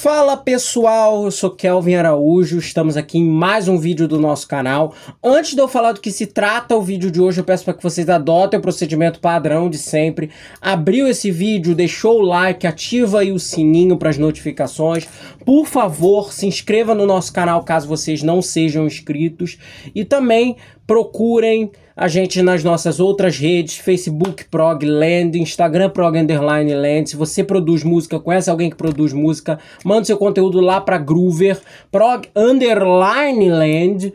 Fala pessoal, eu sou Kelvin Araújo, estamos aqui em mais um vídeo do nosso canal. Antes de eu falar do que se trata o vídeo de hoje, eu peço para que vocês adotem o procedimento padrão de sempre. Abriu esse vídeo, deixou o like, ativa aí o sininho para as notificações. Por favor, se inscreva no nosso canal caso vocês não sejam inscritos. E também procurem a gente nas nossas outras redes, Facebook Progland, Instagram Prog_Land. Se você produz música, conhece alguém que produz música, manda seu conteúdo lá para Groover, Prog_Land.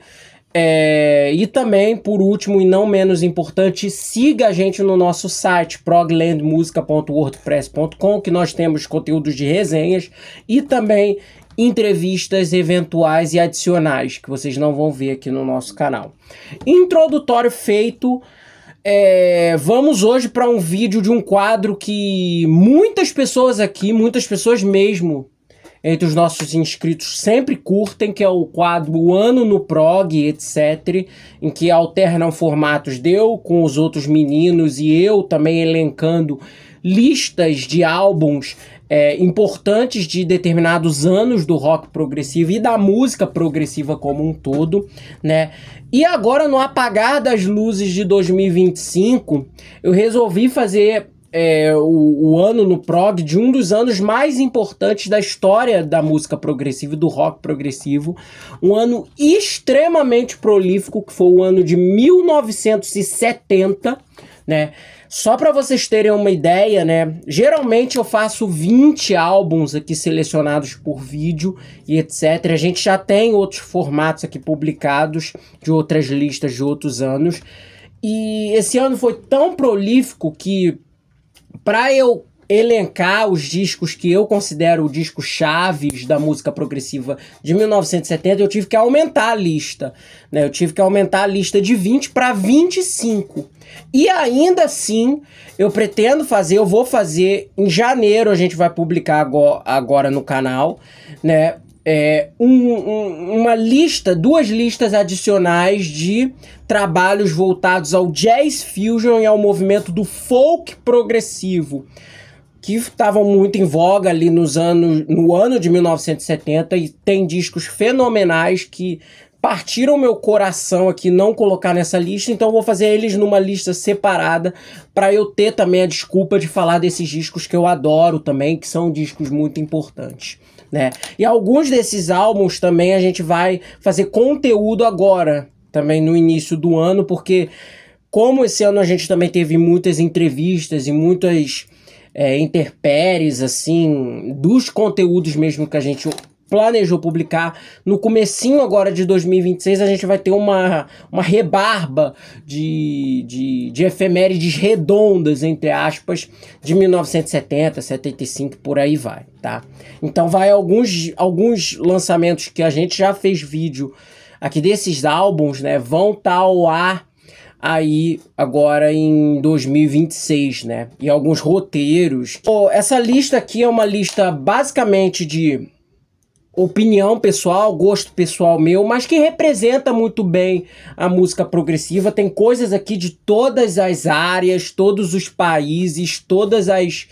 E também, por último e não menos importante, siga a gente no nosso site proglandmusica.wordpress.com, que nós temos conteúdos de resenhas e também entrevistas eventuais e adicionais que vocês não vão ver aqui no nosso canal. Introdutório feito, vamos hoje para um vídeo de um quadro que muitas pessoas aqui, muitas pessoas mesmo, entre os nossos inscritos sempre curtem, que é o quadro O Ano no Prog, etc., em que alternam formatos eu com os outros meninos e eu também elencando listas de álbuns importantes de determinados anos do rock progressivo e da música progressiva como um todo, né? E agora, no apagar das luzes de 2025, eu resolvi fazer o ano no prog de um dos anos mais importantes da história da música progressiva e do rock progressivo, um ano extremamente prolífico, que foi o ano de 1970, né? Só para vocês terem uma ideia, né? Geralmente eu faço 20 álbuns aqui selecionados por vídeo e etc. A gente já tem outros formatos aqui publicados de outras listas de outros anos. E esse ano foi tão prolífico que, para eu elencar os discos que eu considero discos chaves da música progressiva de 1970, eu tive que aumentar a lista, né? Eu tive que aumentar a lista de 20 para 25. E ainda assim, eu pretendo fazer, eu vou fazer em janeiro, a gente vai publicar agora no canal, né? Uma lista, duas listas adicionais de trabalhos voltados ao jazz fusion e ao movimento do folk progressivo, que estavam muito em voga ali no ano de 1970, e tem discos fenomenais que partiram meu coração aqui não colocar nessa lista, então eu vou fazer eles numa lista separada para eu ter também a desculpa de falar desses discos que eu adoro também, que são discos muito importantes, né? E alguns desses álbuns também a gente vai fazer conteúdo agora, também no início do ano, porque como esse ano a gente também teve muitas entrevistas e muitas intempéries, assim, dos conteúdos mesmo que a gente planejou publicar, no comecinho agora de 2026 a gente vai ter uma rebarba de efemérides redondas, entre aspas, de 1970, 75, por aí vai, tá? Então vai alguns lançamentos que a gente já fez vídeo aqui desses álbuns, né, vão estar ao ar aí agora em 2026, né? E alguns roteiros. Essa lista aqui é uma lista basicamente de opinião pessoal, gosto pessoal meu, mas que representa muito bem a música progressiva. Tem coisas aqui de todas as áreas, todos os países, todas as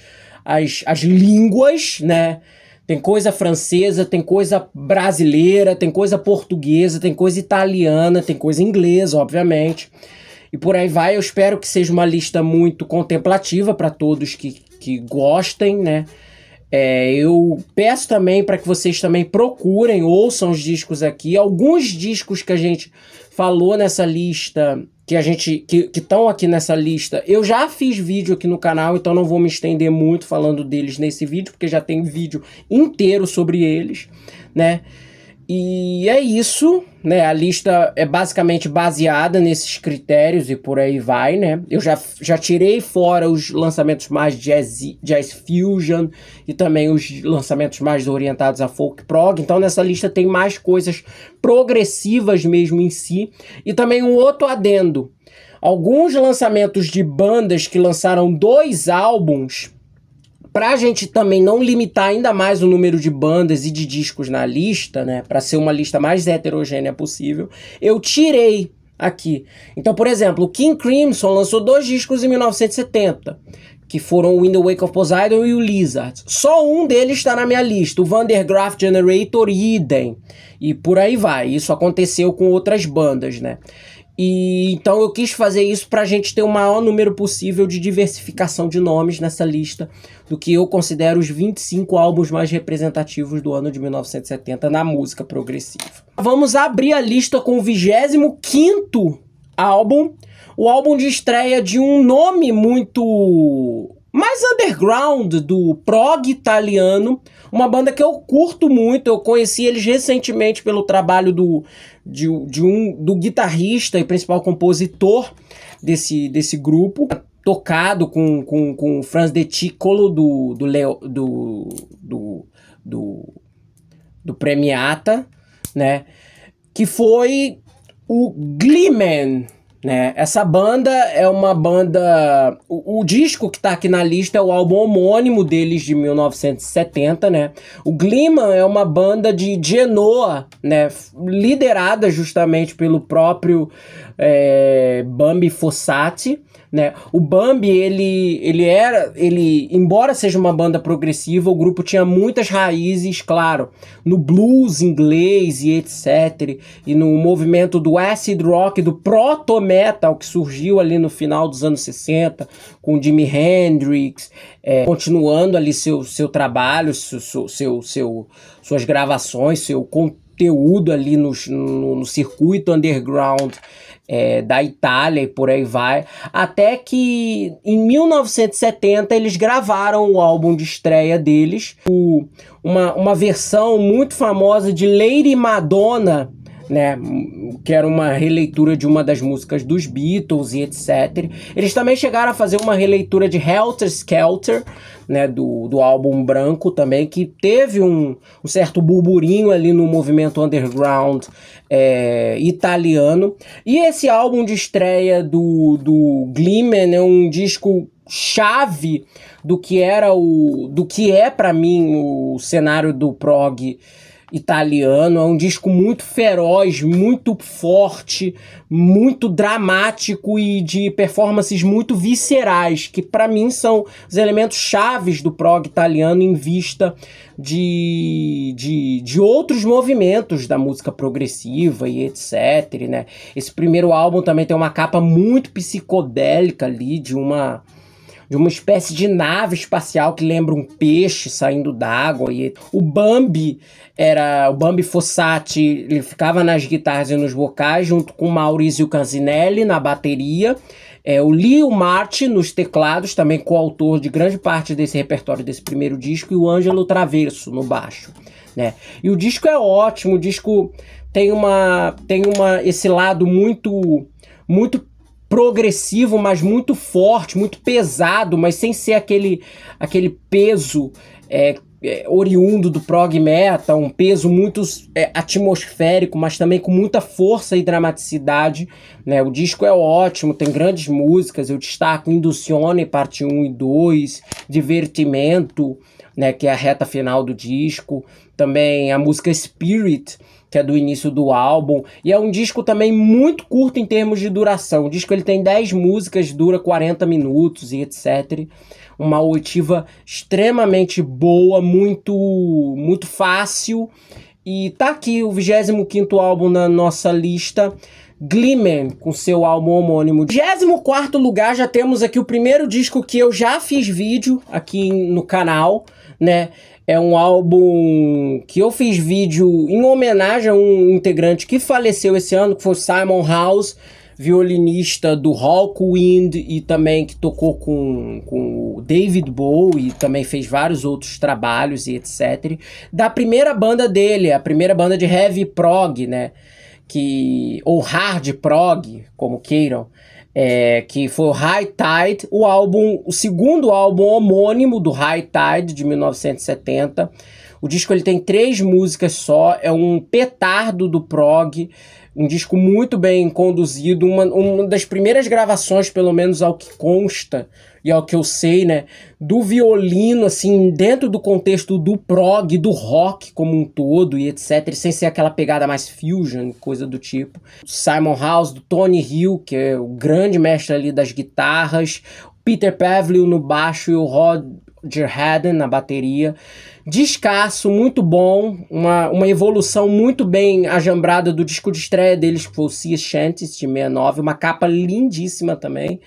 línguas, né? Tem coisa francesa, tem coisa brasileira, tem coisa portuguesa, tem coisa italiana, tem coisa inglesa, obviamente. E por aí vai. Eu espero que seja uma lista muito contemplativa para todos que gostem, né? Eu peço também para que vocês também procurem, ouçam os discos aqui. Alguns discos que a gente falou nessa lista, que estão aqui nessa lista, eu já fiz vídeo aqui no canal, então não vou me estender muito falando deles nesse vídeo, porque já tem vídeo inteiro sobre eles, né? E é isso, né? A lista é basicamente baseada nesses critérios e por aí vai, né? Eu já tirei fora os lançamentos mais jazz fusion e também os lançamentos mais orientados a folk prog. Então nessa lista tem mais coisas progressivas mesmo em si. E também um outro adendo. Alguns lançamentos de bandas que lançaram 2 álbuns, pra gente também não limitar ainda mais o número de bandas e de discos na lista, né, pra ser uma lista mais heterogênea possível, eu tirei aqui. Então, por exemplo, o King Crimson lançou 2 discos em 1970, que foram o In the Wake of Poseidon e o Lizard. Só um deles está na minha lista, o Van der Graaf Generator e Idem. E por aí vai. Isso aconteceu com outras bandas, né? E então eu quis fazer isso para a gente ter o maior número possível de diversificação de nomes nessa lista do que eu considero os 25 álbuns mais representativos do ano de 1970 na música progressiva. Vamos abrir a lista com o 25º álbum, o álbum de estreia de um nome muito mais underground do prog italiano, uma banda que eu curto muito. Eu conheci eles recentemente pelo trabalho do guitarrista e principal compositor desse grupo, tocado com o Franz De Ticolo do Premiata, né? Que foi o Gleeman, né? Essa banda é uma banda... O disco que tá aqui na lista é o álbum homônimo deles de 1970, né? O Gleeman é uma banda de Genoa, né? Liderada justamente pelo próprio Bambi Fossati, né? O Bambi, ele, embora seja uma banda progressiva, o grupo tinha muitas raízes, claro, no blues inglês e etc. E no movimento do acid rock, do proto-metal, que surgiu ali no final dos anos 60, com Jimi Hendrix, continuando ali seu trabalho, suas gravações, seu conteúdo ali no circuito underground da Itália e por aí vai, até que em 1970 eles gravaram o álbum de estreia deles, uma versão muito famosa de Lady Madonna, né, que era uma releitura de uma das músicas dos Beatles e etc. Eles também chegaram a fazer uma releitura de Helter Skelter, né, do álbum branco também, que teve um certo burburinho ali no movimento underground italiano. E esse álbum de estreia do Gleeman é um disco chave do que é para mim o cenário do prog italiano. É um disco muito feroz, muito forte, muito dramático e de performances muito viscerais, que para mim são os elementos chaves do prog italiano em vista de outros movimentos da música progressiva e etc, né? Esse primeiro álbum também tem uma capa muito psicodélica ali, de uma espécie de nave espacial que lembra um peixe saindo d'água. E o Bambi Fossati, ele ficava nas guitarras e nos vocais, junto com o Maurizio Canzinelli na bateria, o Leo Marti nos teclados, também coautor de grande parte desse repertório desse primeiro disco, e o Ângelo Traverso no baixo, né? E o disco é ótimo, o disco tem esse lado muito progressivo, mas muito forte, muito pesado, mas sem ser aquele peso oriundo do prog metal, um peso muito atmosférico, mas também com muita força e dramaticidade, né? O disco é ótimo, tem grandes músicas, eu destaco Induzione, parte 1 e 2, Divertimento, né, que é a reta final do disco, também a música Spirit, que é do início do álbum, e é um disco também muito curto em termos de duração. O disco ele tem 10 músicas, dura 40 minutos e etc. Uma oitiva extremamente boa, muito fácil, e tá aqui o 25º álbum na nossa lista, Gleeman, com seu álbum homônimo. 24º lugar, já temos aqui o primeiro disco que eu já fiz vídeo aqui no canal, né? É um álbum que eu fiz vídeo em homenagem a um integrante que faleceu esse ano, que foi Simon House, violinista do Hawkwind e também que tocou com o David Bowie e também fez vários outros trabalhos e etc. Da primeira banda dele, a primeira banda de heavy prog, né? Ou hard prog, como queiram. Que foi o High Tide, o segundo álbum homônimo do High Tide, de 1970. O disco ele tem 3 músicas só, é um petardo do prog, Um disco muito bem conduzido, uma das primeiras gravações, pelo menos ao que consta e ao que eu sei, né, do violino, assim, dentro do contexto do prog, do rock como um todo e etc, sem ser aquela pegada mais fusion, coisa do tipo. Simon House, do Tony Hill, que é o grande mestre ali das guitarras, Peter Pavliou no baixo e o Roger Haden na bateria. Descasso, muito bom, uma evolução muito bem ajambrada do disco de estreia deles, que foi o Sea Shanties, de 69, uma capa lindíssima também.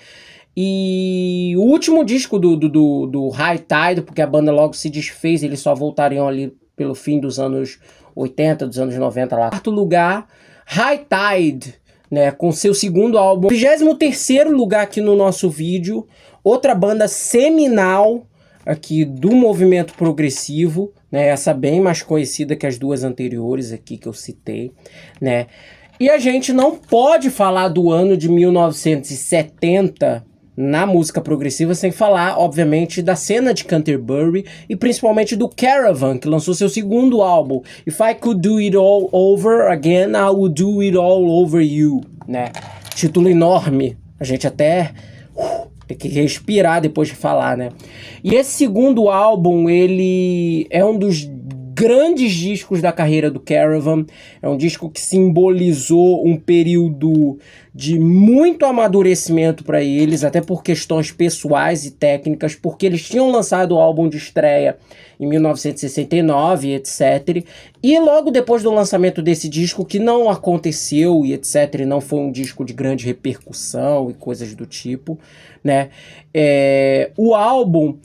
E o último disco do High Tide, porque a banda logo se desfez, eles só voltariam ali pelo fim dos anos 80, dos anos 90 lá. Quarto lugar, High Tide, né, com seu segundo álbum. 23º lugar aqui no nosso vídeo, outra banda seminal aqui do movimento progressivo, né, essa bem mais conhecida que as duas anteriores aqui que eu citei, né. E a gente não pode falar do ano de 1970 na música progressiva sem falar, obviamente, da cena de Canterbury e principalmente do Caravan, que lançou seu segundo álbum, If I Could Do It All Over Again, I Would Do It All Over You, né? Título enorme, a gente até tem que respirar depois de falar, né? E esse segundo álbum, ele é um dos grandes discos da carreira do Caravan. É um disco que simbolizou um período de muito amadurecimento para eles, até por questões pessoais e técnicas, porque eles tinham lançado o álbum de estreia em 1969, etc. E logo depois do lançamento desse disco, que não aconteceu e etc., não foi um disco de grande repercussão e coisas do tipo, né? O álbum...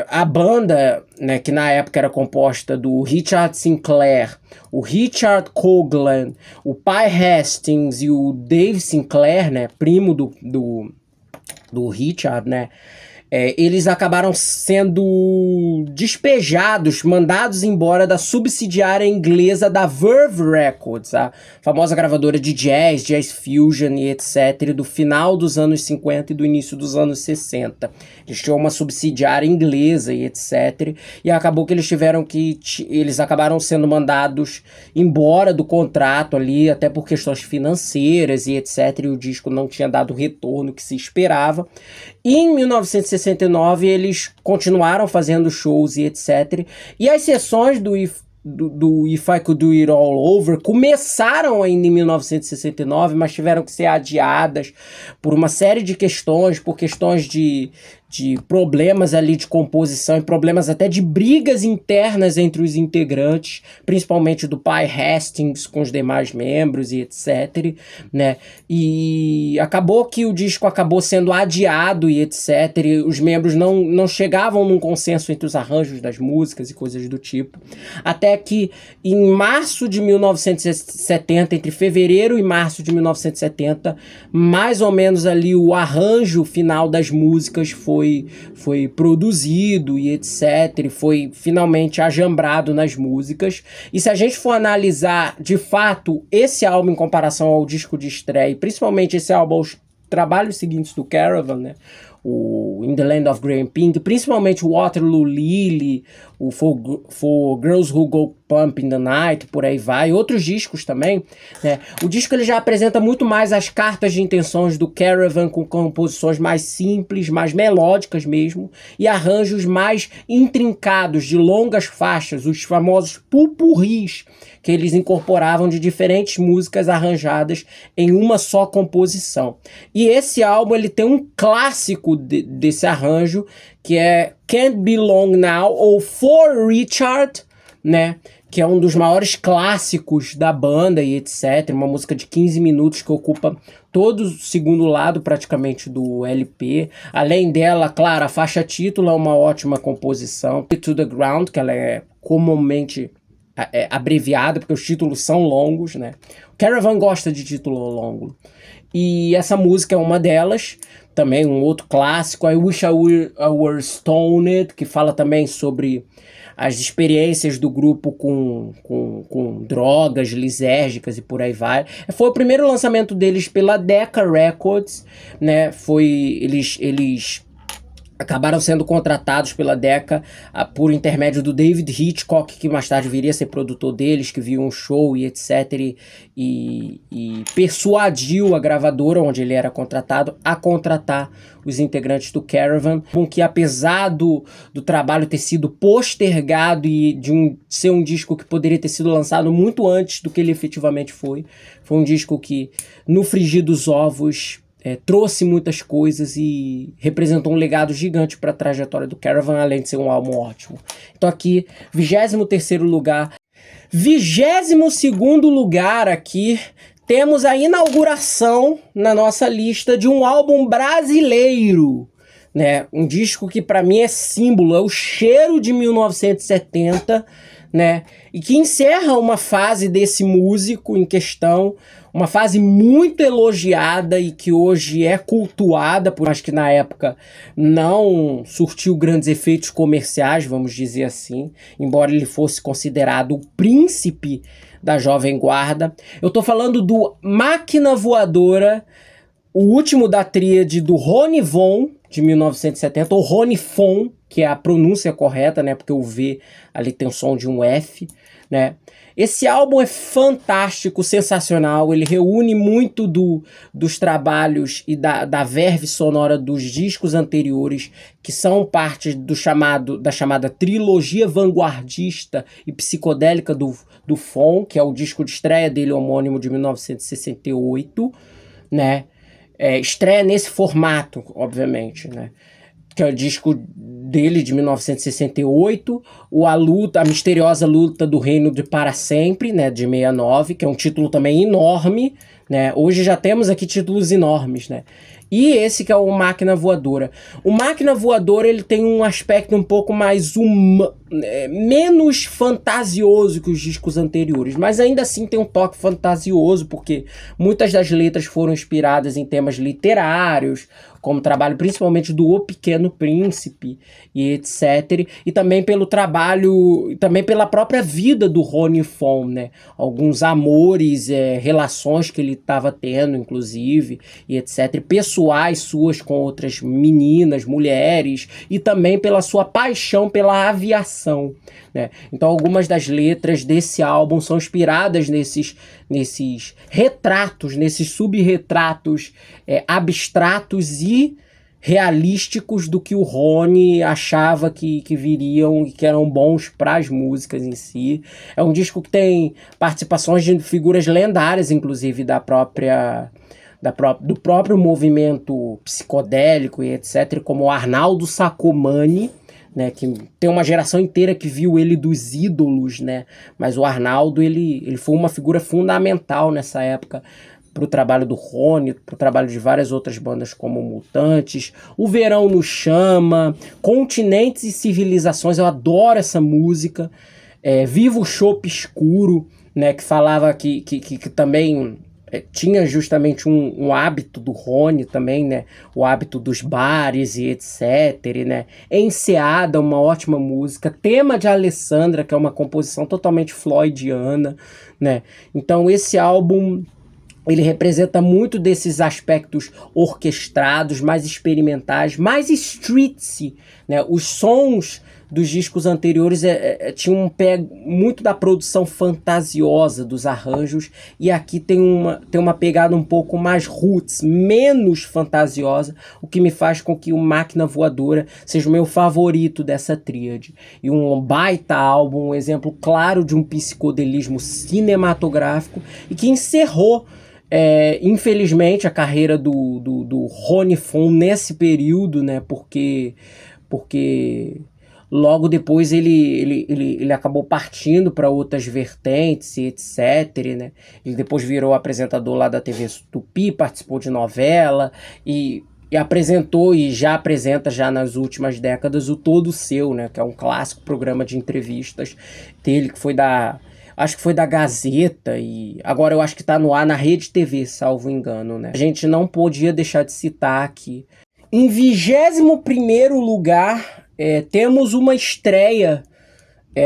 A banda, né, que na época era composta do Richard Sinclair, o Richard Coughlan, o Pai Hastings e o Dave Sinclair, né, primo do Richard, né, eles acabaram sendo despejados, mandados embora da subsidiária inglesa da Verve Records, a famosa gravadora de jazz, jazz fusion e etc, do final dos anos 50 e do início dos anos 60. Eles tinham uma subsidiária inglesa e etc, e acabou que eles acabaram sendo mandados embora do contrato ali, até por questões financeiras e etc, e o disco não tinha dado o retorno que se esperava. E em 1969 eles continuaram fazendo shows e etc. E as sessões do If I Could Do It All Over começaram ainda em 1969, mas tiveram que ser adiadas por uma série de questões, por questões de problemas ali de composição e problemas até de brigas internas entre os integrantes, principalmente do Pai Hastings com os demais membros e etc, né? E acabou que o disco acabou sendo adiado e etc, e os membros não chegavam num consenso entre os arranjos das músicas e coisas do tipo, até que em março de 1970, entre fevereiro e março de 1970, mais ou menos ali o arranjo final das músicas foi produzido e etc, foi finalmente ajambrado nas músicas. E se a gente for analisar de fato esse álbum em comparação ao disco de estreia, principalmente esse álbum aos trabalhos seguintes do Caravan, né, o In the Land of Grey and Pink, principalmente o Waterloo Lily, o For Girls Who Go Pump in the Night, por aí vai, outros discos também, né? O disco ele já apresenta muito mais as cartas de intenções do Caravan, com composições mais simples, mais melódicas mesmo, e arranjos mais intrincados, de longas faixas, os famosos pupurris, que eles incorporavam de diferentes músicas arranjadas em uma só composição. E esse álbum ele tem um clássico desse arranjo, que é Can't Be Long Now, ou For Richard, né? Que é um dos maiores clássicos da banda e etc. Uma música de 15 minutos que ocupa todo o segundo lado praticamente do LP. Além dela, claro, a faixa título é uma ótima composição. To the Ground, que ela é comumente abreviada, porque os títulos são longos, né? O Caravan gosta de título longo. E essa música é uma delas. Também um outro clássico, I Wish I Were Stoned, que fala também sobre as experiências do grupo com drogas lisérgicas e por aí vai. Foi o primeiro lançamento deles pela Decca Records, né? Eles acabaram sendo contratados pela Decca por intermédio do David Hitchcock, que mais tarde viria a ser produtor deles, que viu um show e etc. E persuadiu a gravadora, onde ele era contratado, a contratar os integrantes do Caravan, com que apesar do trabalho ter sido postergado e de ser um disco que poderia ter sido lançado muito antes do que ele efetivamente foi um disco que, no frigir dos ovos, trouxe muitas coisas e representou um legado gigante para a trajetória do Caravan, além de ser um álbum ótimo. Então aqui, 23º lugar. 22º lugar aqui, temos a inauguração na nossa lista de um álbum brasileiro, né? Um disco que para mim é símbolo, é o Cheiro de 1970, né? E que encerra uma fase desse músico em questão, uma fase muito elogiada e que hoje é cultuada, por mais que na época não surtiu grandes efeitos comerciais, vamos dizer assim, embora ele fosse considerado o príncipe da Jovem Guarda. Eu tô falando do Máquina Voadora, o último da tríade do Ronnie Von, de 1970, ou Ronnie Fon, que é a pronúncia correta, né, porque o V ali tem o som de um F, né. Esse álbum é fantástico, sensacional, ele reúne muito dos trabalhos e da verve sonora dos discos anteriores, que são parte da chamada trilogia vanguardista e psicodélica do Fon, que é o disco de estreia dele homônimo de 1968, né. Estreia nesse formato, obviamente, né? Que é o disco dele de 1968, a misteriosa luta do reino de para sempre, né, de 69, que é um título também enorme, né? Hoje já temos aqui títulos enormes, né? E esse que é o Máquina Voadora. O Máquina Voadora, ele tem um aspecto um pouco mais menos fantasioso que os discos anteriores, mas ainda assim tem um toque fantasioso, porque muitas das letras foram inspiradas em temas literários, como trabalho principalmente do O Pequeno Príncipe e etc. E também pelo trabalho, também pela própria vida do Ronnie Fon, né? Alguns amores, relações que ele estava tendo, inclusive, e etc. Pessoais suas com outras meninas, mulheres, e também pela sua paixão pela aviação, né? Então algumas das letras desse álbum são inspiradas nesses retratos, nesses subretratos abstratos e realísticos do que o Ronnie achava que viriam e que eram bons para as músicas em si. É um disco que tem participações de figuras lendárias, inclusive do próprio movimento psicodélico e etc., como o Arnaldo Sacomani, né, que tem uma geração inteira que viu ele dos ídolos, né, mas o Arnaldo ele foi uma figura fundamental nessa época para o trabalho do Ronnie, para o trabalho de várias outras bandas como Mutantes, O Verão nos Chama, Continentes e Civilizações, eu adoro essa música, Viva o Chopp Escuro, né, que falava que também tinha justamente um hábito do Ronnie também, né? O hábito dos bares e etc, né? Enseada, uma ótima música. Tema de Alessandra, que é uma composição totalmente floydiana, né? Então esse álbum, ele representa muito desses aspectos orquestrados, mais experimentais, mais streetsy, né? Os sons dos discos anteriores tinham um pé muito da produção fantasiosa dos arranjos, e aqui tem uma pegada um pouco mais roots, menos fantasiosa, o que me faz com que o Máquina Voadora seja o meu favorito dessa tríade. E um baita álbum, um exemplo claro de um psicodelismo cinematográfico, e que encerrou infelizmente a carreira do Ronnie Fon nesse período, né? Porque logo depois ele acabou partindo para outras vertentes e etc, né? Ele depois virou apresentador lá da TV Tupi, participou de novela e apresentou e já apresenta já nas últimas décadas o Todo Seu, né? Que é um clássico programa de entrevistas dele, que foi acho que foi da Gazeta, e agora eu acho que tá no ar na Rede TV, salvo engano, né? A gente não podia deixar de citar aqui. Em 21º lugar, temos uma estreia,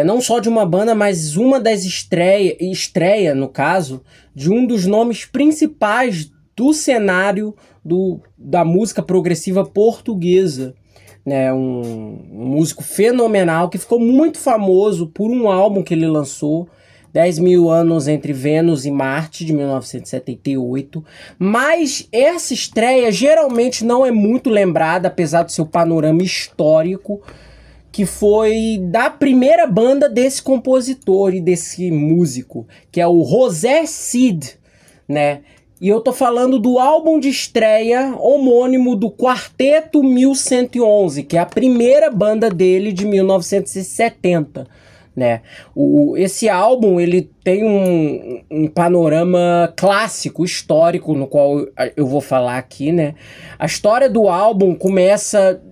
não só de uma banda, mas uma das estreia, no caso, de um dos nomes principais do cenário da música progressiva portuguesa, né, um músico fenomenal que ficou muito famoso por um álbum que ele lançou, 10.000 Anos Entre Vênus e Marte, de 1978. Mas essa estreia geralmente não é muito lembrada, apesar do seu panorama histórico, que foi da primeira banda desse compositor e desse músico, que é o José Cid, né? E eu tô falando do álbum de estreia homônimo do Quarteto 1111, que é a primeira banda dele de 1970. Né? Esse álbum ele tem um panorama clássico, histórico, no qual eu vou falar aqui, né? A história do álbum começa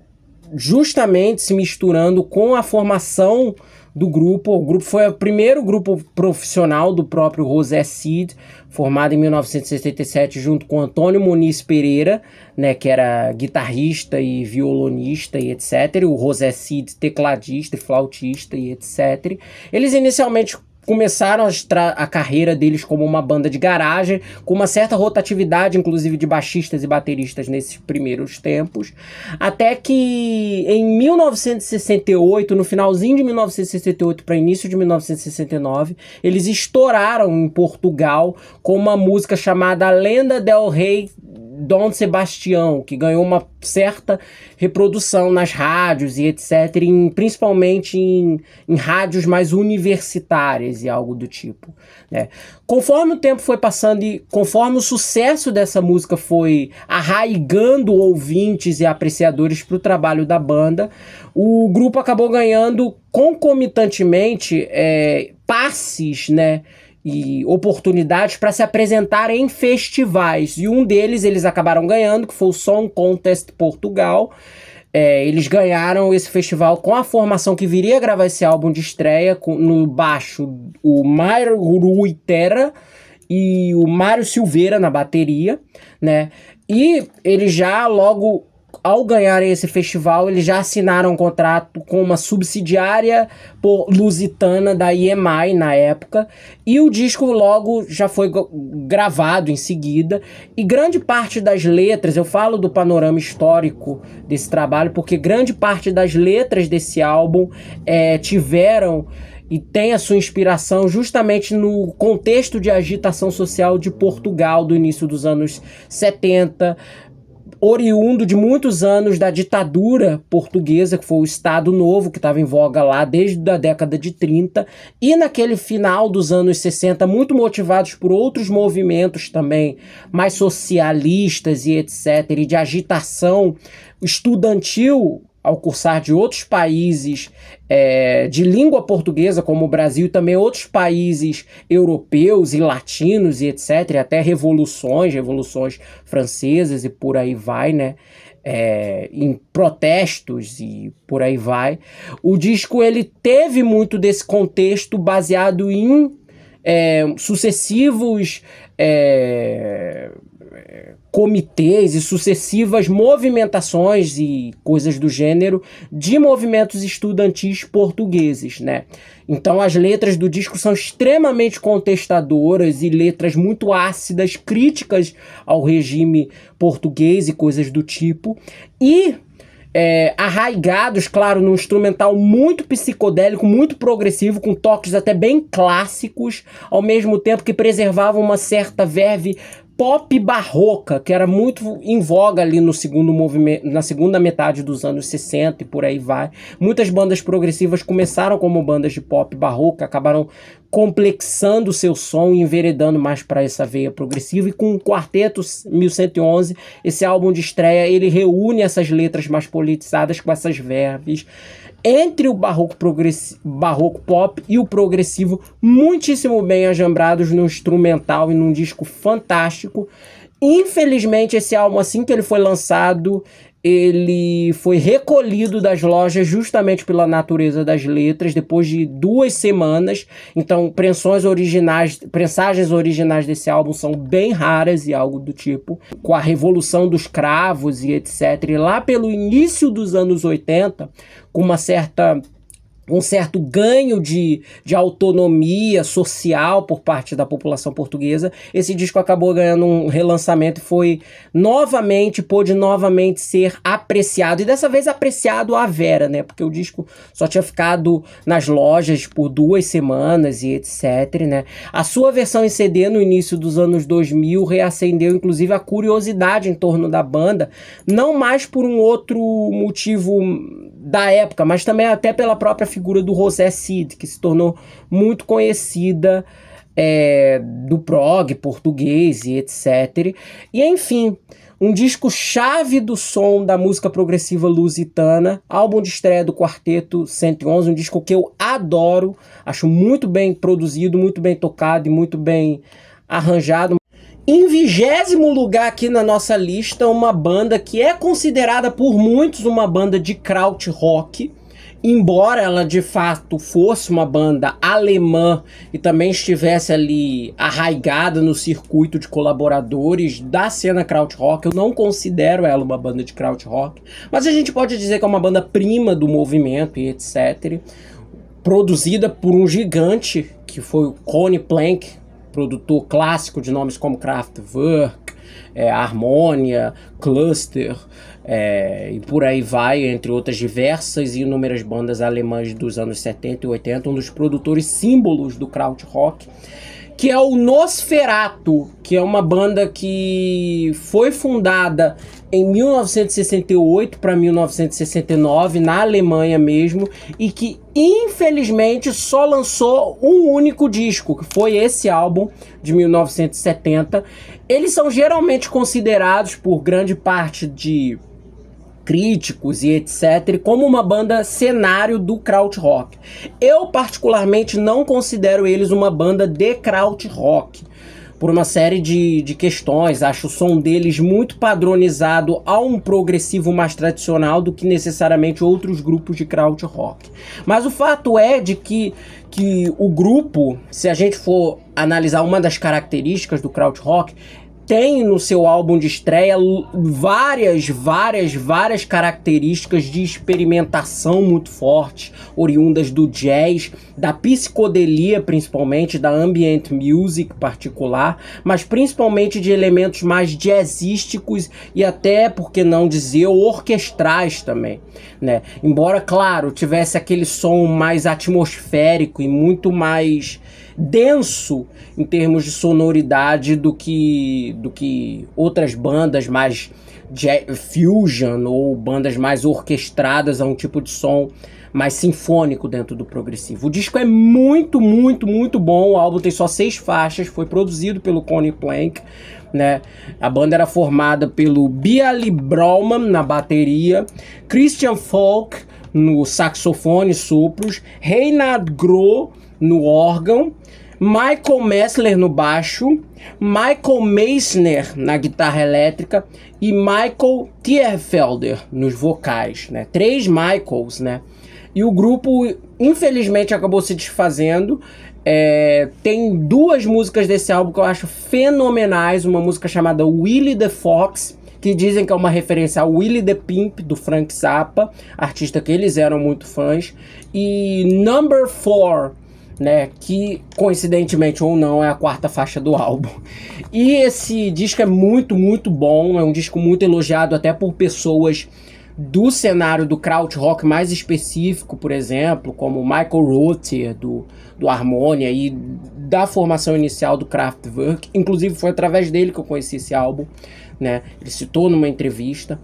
justamente se misturando com a formação do grupo. O grupo foi o primeiro grupo profissional do próprio José Cid, formado em 1977 junto com Antônio Muniz Pereira, né, que era guitarrista e violonista e etc. O José Cid, tecladista e flautista e etc. Eles inicialmente começaram a carreira deles como uma banda de garagem, com uma certa rotatividade, inclusive de baixistas e bateristas nesses primeiros tempos, até que em 1968, no finalzinho de 1968 para início de 1969, eles estouraram em Portugal com uma música chamada A Lenda del Rei Dom Sebastião, que ganhou uma certa reprodução nas rádios e etc., principalmente em rádios mais universitárias e algo do tipo, né? Conforme o tempo foi passando e conforme o sucesso dessa música foi arraigando ouvintes e apreciadores para o trabalho da banda, o grupo acabou ganhando concomitantemente passes, né, e oportunidades para se apresentar em festivais, e um deles eles acabaram ganhando, que foi o Song Contest Portugal. Eles ganharam esse festival com a formação que viria a gravar esse álbum de estreia, no baixo o Mário Rui Terra e o Mário Silveira na bateria, né? E eles já logo ao ganharem esse festival, eles já assinaram um contrato com uma subsidiária lusitana da EMI na época, e o disco logo já foi gravado em seguida, e grande parte das letras, eu falo do panorama histórico desse trabalho, porque grande parte das letras desse álbum tiveram e tem a sua inspiração justamente no contexto de agitação social de Portugal do início dos anos 70, oriundo de muitos anos da ditadura portuguesa, que foi o Estado Novo, que estava em voga lá desde a década de 30, e naquele final dos anos 60, muito motivados por outros movimentos também, mais socialistas e etc., e de agitação estudantil, ao cursar de outros países de língua portuguesa, como o Brasil, e também outros países europeus e latinos e etc., até revoluções francesas e por aí vai, né? Em protestos e por aí vai. O disco ele teve muito desse contexto baseado em sucessivos comitês e sucessivas movimentações e coisas do gênero de movimentos estudantis portugueses, né? Então as letras do disco são extremamente contestadoras e letras muito ácidas, críticas ao regime português e coisas do tipo, e arraigados, claro, num instrumental muito psicodélico, muito progressivo, com toques até bem clássicos, ao mesmo tempo que preservavam uma certa verve pop barroca, que era muito em voga ali no segundo movimento, na segunda metade dos anos 60 e por aí vai. Muitas bandas progressivas começaram como bandas de pop barroca, acabaram complexando o seu som e enveredando mais para essa veia progressiva, e com o Quarteto 1111, esse álbum de estreia, ele reúne essas letras mais politizadas com essas verves entre o barroco pop e o progressivo, muitíssimo bem ajambrados no instrumental e num disco fantástico. Infelizmente, esse álbum, assim que ele foi lançado, ele foi recolhido das lojas justamente pela natureza das letras, depois de 2 semanas. Então, prensagens originais desse álbum são bem raras e algo do tipo. Com a Revolução dos Cravos e etc., e lá pelo início dos anos 80, com uma certa um certo ganho de autonomia social por parte da população portuguesa, esse disco acabou ganhando um relançamento e pôde novamente ser apreciado, e dessa vez apreciado à vera, né, porque o disco só tinha ficado nas lojas por 2 semanas e etc, né. A sua versão em CD no início dos anos 2000 reacendeu inclusive a curiosidade em torno da banda, não mais por um outro motivo da época, mas também até pela própria figura do José Cid, que se tornou muito conhecida do prog português e etc. E enfim, um disco chave do som da música progressiva lusitana, álbum de estreia do Quarteto 111, um disco que eu adoro, acho muito bem produzido, muito bem tocado e muito bem arranjado. Em 20º lugar aqui na nossa lista, uma banda que é considerada por muitos uma banda de krautrock, embora ela de fato fosse uma banda alemã e também estivesse ali arraigada no circuito de colaboradores da cena krautrock, eu não considero ela uma banda de krautrock, mas a gente pode dizer que é uma banda prima do movimento e etc. Produzida por um gigante que foi o Conny Plank, produtor clássico de nomes como Kraftwerk, Harmonia, Cluster, e por aí vai, entre outras diversas e inúmeras bandas alemãs dos anos 70 e 80, um dos produtores símbolos do krautrock, que é o Nosferatu, que é uma banda que foi fundada em 1968 para 1969, na Alemanha mesmo, e que infelizmente só lançou um único disco, que foi esse álbum de 1970. Eles são geralmente considerados por grande parte de críticos e etc, como uma banda cenário do krautrock. Eu particularmente não considero eles uma banda de krautrock, por uma série de questões. Acho o som deles muito padronizado a um progressivo mais tradicional do que necessariamente outros grupos de krautrock. Mas o fato é de que o grupo, se a gente for analisar uma das características do krautrock, tem no seu álbum de estreia várias características de experimentação muito fortes, oriundas do jazz, da psicodelia principalmente, da ambient music particular, mas principalmente de elementos mais jazzísticos e até, por que não dizer, orquestrais também, né? Embora, claro, tivesse aquele som mais atmosférico e muito mais denso em termos de sonoridade do que outras bandas mais fusion ou bandas mais orquestradas a um tipo de som mais sinfônico dentro do progressivo. O disco é muito bom, o álbum tem só 6 faixas, foi produzido pelo Conny Plank, né? A banda era formada pelo Biali Brauman na bateria, Christian Falk no saxofone e sopros, Reinhard Groh no órgão, Michael Messler no baixo, Michael Meissner na guitarra elétrica e Michael Tierfelder nos vocais, né? 3 Michaels, né? E o grupo, infelizmente, acabou se desfazendo. Tem 2 músicas desse álbum que eu acho fenomenais. Uma música chamada Willie the Fox, que dizem que é uma referência ao Willie the Pimp, do Frank Zappa, artista que eles eram muito fãs, e Number 4, né, que coincidentemente ou não é a 4ª faixa do álbum. E esse disco é muito bom, é um disco muito elogiado até por pessoas do cenário do krautrock mais específico, por exemplo, como Michael Rother do Harmonia e da formação inicial do Kraftwerk. Inclusive foi através dele que eu conheci esse álbum, né? Ele citou numa entrevista.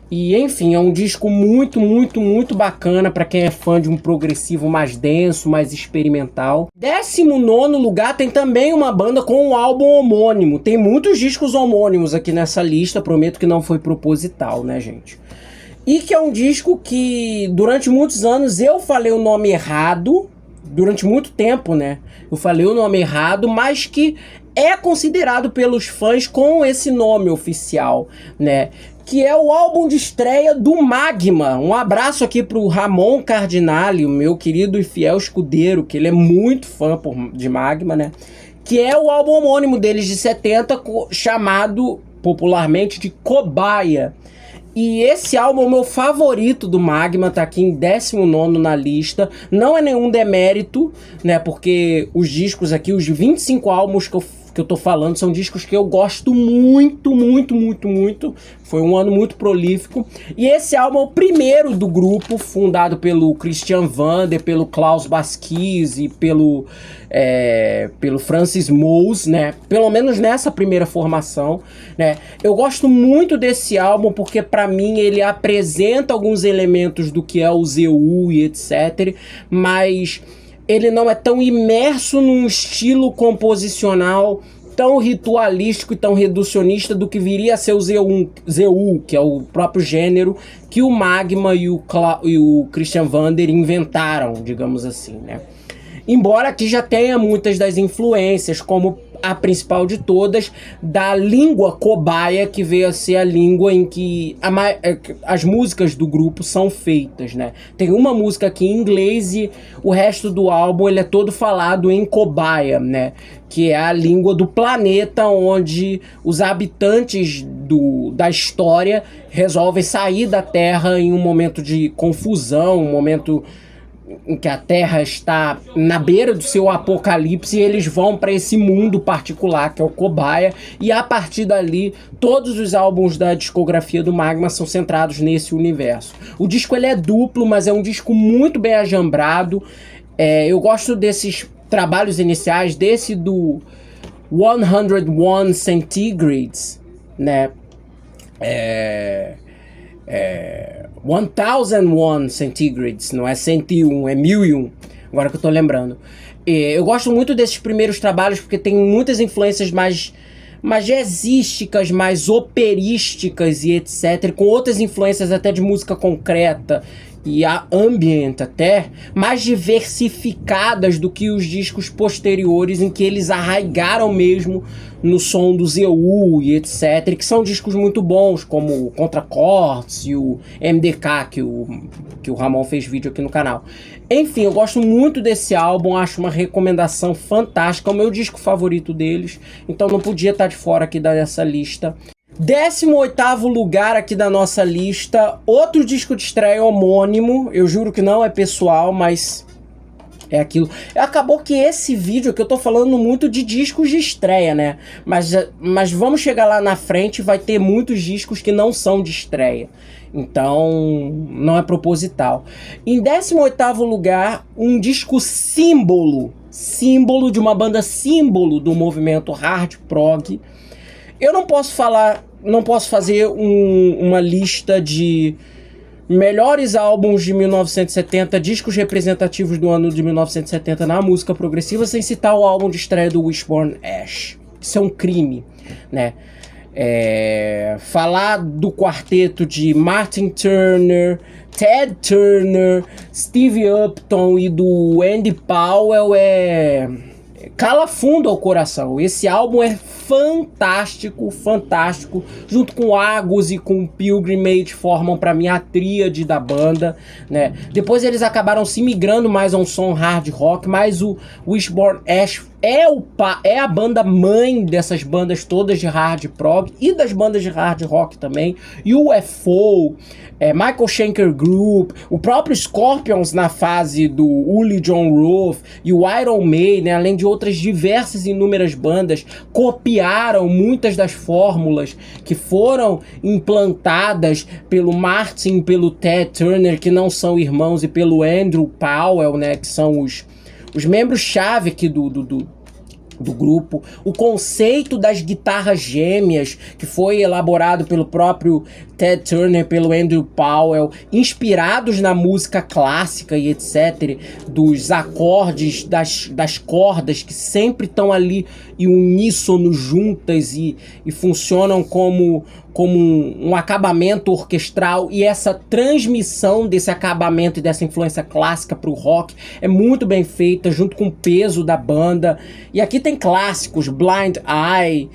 E enfim, é um disco muito bacana para quem é fã de um progressivo mais denso, mais experimental. 19º lugar tem também uma banda com um álbum homônimo. Tem muitos discos homônimos aqui nessa lista, prometo que não foi proposital, né, gente? E que é um disco que durante muitos anos eu falei o nome errado, durante muito tempo, né? Eu falei o nome errado, mas que é considerado pelos fãs com esse nome oficial, né? Que é o álbum de estreia do Magma. Um abraço aqui pro Ramon Cardinale, o meu querido e fiel escudeiro, que ele é muito fã de Magma, né? Que é o álbum homônimo deles de 70, chamado popularmente de Cobaia. E esse álbum é o meu favorito do Magma, tá aqui em 19º na lista. Não é nenhum demérito, né? Porque os discos aqui, os 25 álbuns que eu tô falando, são discos que eu gosto muito, muito, muito, muito. Foi um ano muito prolífico. E esse álbum é o primeiro do grupo, fundado pelo Christian Vander, pelo Klaus Baskis e pelo Francis Moze, né? Pelo menos nessa primeira formação, né? Eu gosto muito desse álbum porque, pra mim, ele apresenta alguns elementos do que é o ZU e etc. Mas ele não é tão imerso num estilo composicional tão ritualístico e tão reducionista do que viria a ser o ZU, que é o próprio gênero que o Magma e o Christian Vander inventaram, digamos assim, né? Embora aqui já tenha muitas das influências, como a principal de todas, da língua cobaia, que veio a ser a língua em que as músicas do grupo são feitas, né? Tem uma música aqui em inglês e o resto do álbum ele é todo falado em cobaia, né? Que é a língua do planeta onde os habitantes da história resolvem sair da Terra em um momento de confusão, um momento em que a Terra está na beira do seu apocalipse, e eles vão para esse mundo particular que é o cobaia, e a partir dali todos os álbuns da discografia do Magma são centrados nesse universo. O disco ele é duplo, mas é um disco muito bem ajambrado. Eu gosto desses trabalhos iniciais, desse do 101 Centigrades, né? 1001 Centigrades, não é 101, é 1001, agora que eu tô lembrando. Eu gosto muito desses primeiros trabalhos porque tem muitas influências mais jazzísticas, mais operísticas e etc, com outras influências até de música concreta e a ambient até, mais diversificadas do que os discos posteriores, em que eles arraigaram mesmo no som do ZU e etc, que são discos muito bons, como o Contra Cortes e o MDK, que o Ramon fez vídeo aqui no canal. Enfim, eu gosto muito desse álbum, acho uma recomendação fantástica, é o meu disco favorito deles, então não podia estar de fora aqui dessa lista. 18º lugar aqui da nossa lista, outro disco de estreia homônimo, eu juro que não é pessoal, mas é aquilo. Acabou que esse vídeo que eu tô falando muito de discos de estreia, né? Mas vamos chegar lá na frente, vai ter muitos discos que não são de estreia. Então, não é proposital. Em 18º lugar, um disco símbolo de uma banda símbolo do movimento hard prog. Eu não posso fazer uma lista de melhores álbuns de 1970, discos representativos do ano de 1970 na música progressiva, sem citar o álbum de estreia do Wishbone Ash. Isso é um crime, né? Falar do quarteto de Martin Turner, Ted Turner, Steve Upton e do Andy Powell cala fundo ao coração. Esse álbum é fantástico, fantástico. Junto com Argus e com Pilgrimage formam pra mim a tríade da banda, né? Depois eles acabaram se migrando mais a um som hard rock, mas o Wishbone Ash é a banda mãe dessas bandas todas de hard prog e das bandas de hard rock também. UFO, Michael Schenker Group, o próprio Scorpions na fase do Uli John Roth e o Iron Maiden, além de outras diversas e inúmeras bandas, copiaram muitas das fórmulas que foram implantadas pelo Martin, pelo Ted Turner, que não são irmãos, e pelo Andrew Powell, né, que são os membros-chave aqui do grupo. O conceito das guitarras gêmeas, que foi elaborado pelo próprio Ted Turner, pelo Andrew Powell, inspirados na música clássica e etc, dos acordes, das cordas que sempre estão ali em uníssono juntas e funcionam como um acabamento orquestral, e essa transmissão desse acabamento e dessa influência clássica para o rock é muito bem feita, junto com o peso da banda. E aqui tem clássicos, Blind Eye,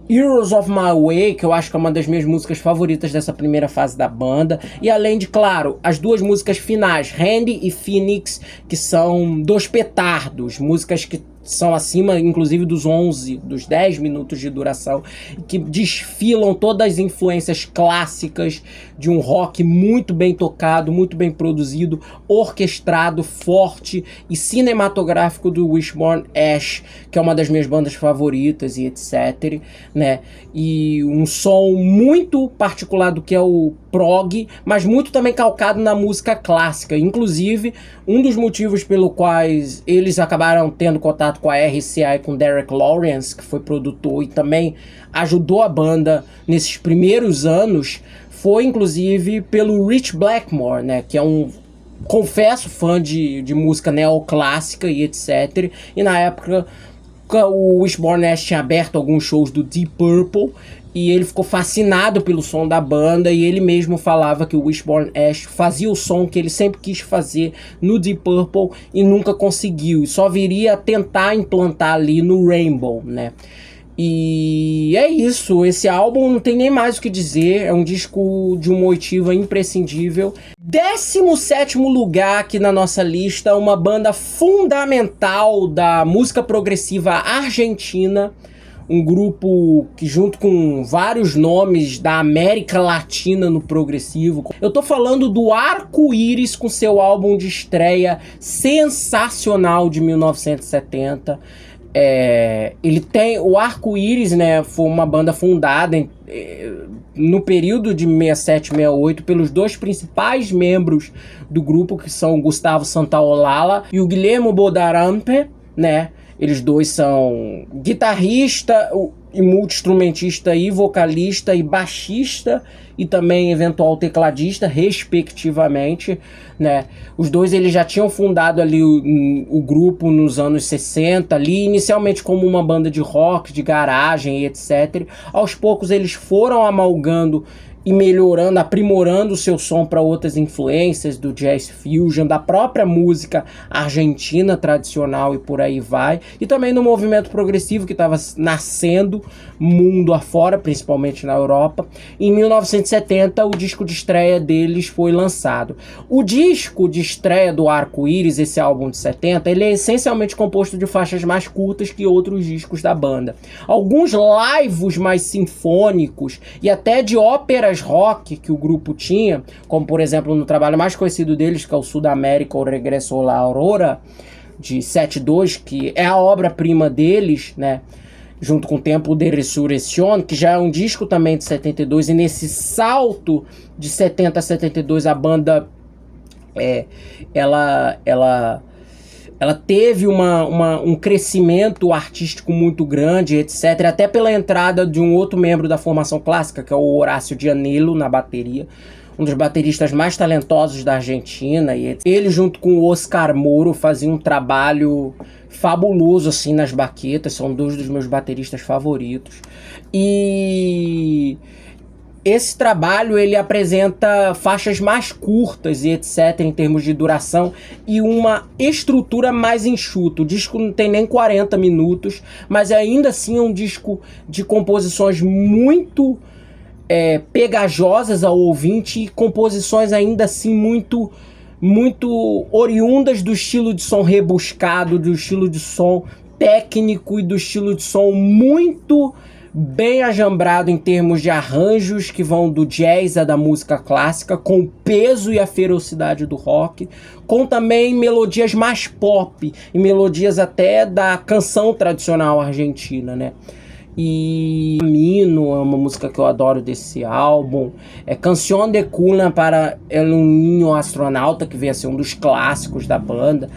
Heroes of My Way, que eu acho que é uma das minhas músicas favoritas dessa primeira fase da banda, e além de, claro, as duas músicas finais, Randy e Phoenix, que são dois petardos, músicas que são acima, inclusive, dos 10 minutos de duração, que desfilam todas as influências clássicas de um rock muito bem tocado, muito bem produzido, orquestrado, forte e cinematográfico do Wishbone Ash, que é uma das minhas bandas favoritas e etc, né? E um som muito particular do que é o prog, mas muito também calcado na música clássica. Inclusive, um dos motivos pelo quais eles acabaram tendo contato com a RCA e com Derek Lawrence, que foi produtor e também ajudou a banda nesses primeiros anos, foi inclusive pelo Rich Blackmore, né, que é um, confesso, fã de música neoclássica e etc. E na época o Wishbone Ash tinha aberto alguns shows do Deep Purple e ele ficou fascinado pelo som da banda, e ele mesmo falava que o Wishbone Ash fazia o som que ele sempre quis fazer no Deep Purple e nunca conseguiu, e só viria a tentar implantar ali no Rainbow, né? E é isso, esse álbum não tem nem mais o que dizer, é um disco de uma oitiva imprescindível. 17º lugar aqui na nossa lista, uma banda fundamental da música progressiva argentina, um grupo que, junto com vários nomes da América Latina no progressivo, eu tô falando do Arco-Íris com seu álbum de estreia sensacional de 1970. Ele tem o Arco-Íris, né? Foi uma banda fundada no período de 67 e 68 pelos dois principais membros do grupo, que são o Gustavo Santaolalla e o Guillermo Bodarampe, né? Eles dois são guitarrista e multi-instrumentista e vocalista e baixista e também eventual tecladista, respectivamente, né? Os dois eles já tinham fundado ali o grupo nos anos 60, ali inicialmente como uma banda de rock, de garagem e etc. Aos poucos eles foram amalgando e melhorando, aprimorando o seu som para outras influências do jazz fusion, da própria música argentina tradicional e por aí vai, e também no movimento progressivo que estava nascendo mundo afora, principalmente na Europa. Em 1970 o disco de estreia deles foi lançado. O disco de estreia do Arco-Íris, esse álbum de 70, ele é essencialmente composto de faixas mais curtas que outros discos da banda. Alguns lives mais sinfônicos e até de óperas rock que o grupo tinha, como por exemplo no trabalho mais conhecido deles, que é o Sudamérica, o Regreso a la Aurora, de 72, que é a obra-prima deles, né, junto com o Tempo de Resurrección, que já é um disco também de 72, e nesse salto de 70 a 72 a banda ela teve um crescimento artístico muito grande, etc. Até pela entrada de um outro membro da formação clássica, que é o Horácio Gianello, na bateria. Um dos bateristas mais talentosos da Argentina. E ele, junto com o Oscar Moro, fazia um trabalho fabuloso assim, nas baquetas. São dois dos meus bateristas favoritos. E esse trabalho ele apresenta faixas mais curtas e etc. em termos de duração e uma estrutura mais enxuta. O disco não tem nem 40 minutos, mas ainda assim é um disco de composições muito pegajosas ao ouvinte e composições ainda assim muito oriundas do estilo de som rebuscado, do estilo de som técnico e do estilo de som muito bem ajambrado em termos de arranjos que vão do jazz a da música clássica, com o peso e a ferocidade do rock, com também melodias mais pop e melodias até da canção tradicional argentina, né? E Camino é uma música que eu adoro desse álbum. Canción de Cuna para el Niño Astronauta, que veio a ser um dos clássicos da banda.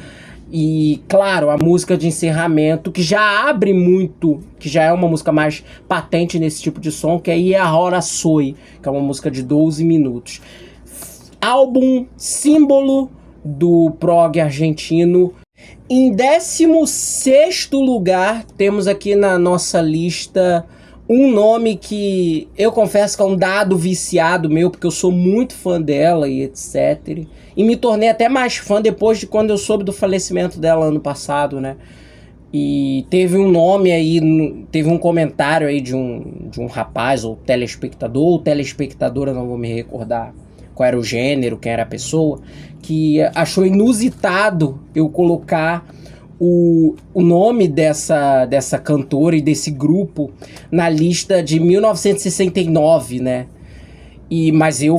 E, claro, a música de encerramento, que já abre muito, que já é uma música mais patente nesse tipo de som, que é Y Ahora Soy, que é uma música de 12 minutos. Álbum símbolo do prog argentino. Em 16º lugar, temos aqui na nossa lista um nome que eu confesso que é um dado viciado meu, porque eu sou muito fã dela e etc. E me tornei até mais fã depois de quando eu soube do falecimento dela ano passado, né? E teve um nome aí, teve um comentário aí de um rapaz, ou telespectadora, não vou me recordar qual era o gênero, quem era a pessoa, que achou inusitado eu colocar o nome dessa cantora e desse grupo na lista de 1969, né? Mas eu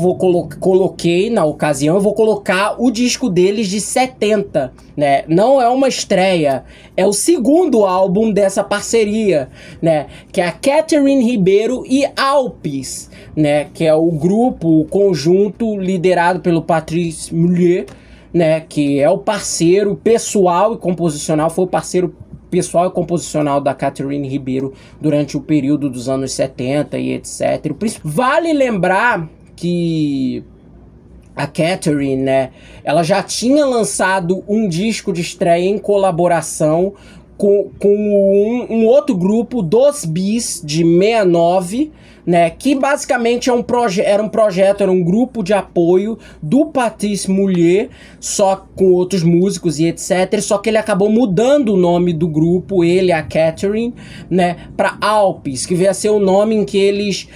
coloquei, na ocasião, eu vou colocar o disco deles de 70, né? Não é uma estreia, é o segundo álbum dessa parceria, né? Que é a Catherine Ribeiro e Alpes, né? Que é o grupo, o conjunto liderado pelo Patrice Mullier, né? Que é o parceiro pessoal e composicional, foi o parceiro pessoal e composicional da Catherine Ribeiro durante o período dos anos 70 e etc. Vale lembrar que a Catherine, né, ela já tinha lançado um disco de estreia em colaboração com um outro grupo, Dos Bis, de 69, né, que basicamente era um grupo de apoio do Patrice Mullier, só com outros músicos e etc. Só que ele acabou mudando o nome do grupo, ele e a Catherine, né, para Alpes, que veio a ser o nome em que eles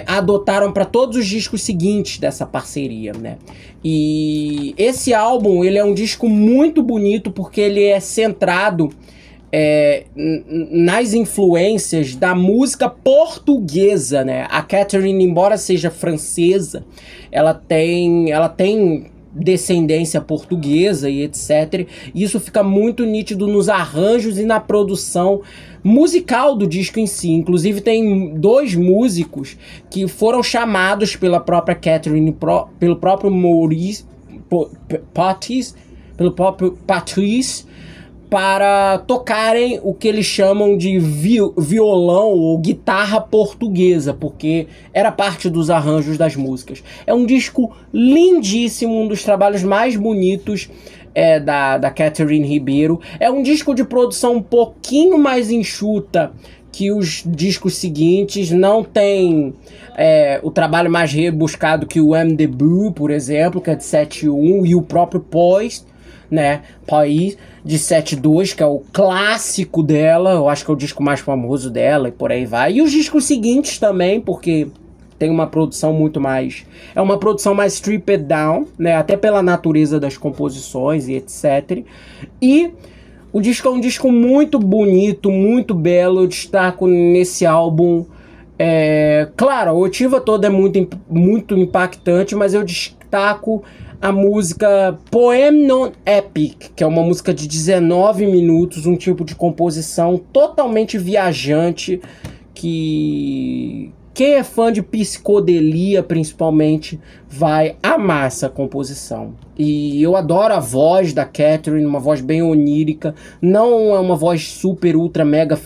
adotaram para todos os discos seguintes dessa parceria, né. E esse álbum, ele é um disco muito bonito porque ele é centrado nas influências da música portuguesa, né? A Catherine, embora seja francesa, ela tem descendência portuguesa e etc. E isso fica muito nítido nos arranjos e na produção musical do disco em si. Inclusive tem 2 músicos que foram chamados pela própria Catherine, pelo próprio Patrice, para tocarem o que eles chamam de violão ou guitarra portuguesa, porque era parte dos arranjos das músicas. É um disco lindíssimo, um dos trabalhos mais bonitos da Catherine Ribeiro. É um disco de produção um pouquinho mais enxuta que os discos seguintes, não tem o trabalho mais rebuscado que o M. Debut, por exemplo, que é de 7.1, e o próprio Pois, né, País, de 7.2, que é o clássico dela, eu acho que é o disco mais famoso dela, e por aí vai. E os discos seguintes também, porque tem uma produção muito mais... É uma produção mais stripped down, né, até pela natureza das composições e etc. E o disco é um disco muito bonito, muito belo. Eu destaco nesse álbum... claro, a oitiva toda é muito impactante, mas eu destaco a música Poem Non Epic, que é uma música de 19 minutos, um tipo de composição totalmente viajante, que quem é fã de psicodelia, principalmente, vai amar essa composição. E eu adoro a voz da Catherine, uma voz bem onírica, não é uma voz super, ultra, mega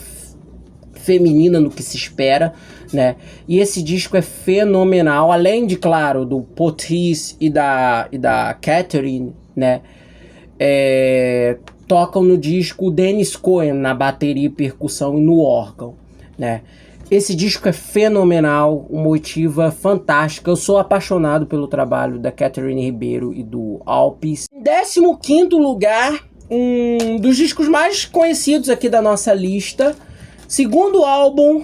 feminina no que se espera, né? E esse disco é fenomenal, além de, claro, do Patrice e da Catherine, né? Tocam no disco o Dennis Cohen na bateria e percussão e no órgão, né? Esse disco é fenomenal, uma oitiva fantástica. Eu sou apaixonado pelo trabalho da Catherine Ribeiro e do Alpes. Em 15º lugar, um dos discos mais conhecidos aqui da nossa lista, segundo álbum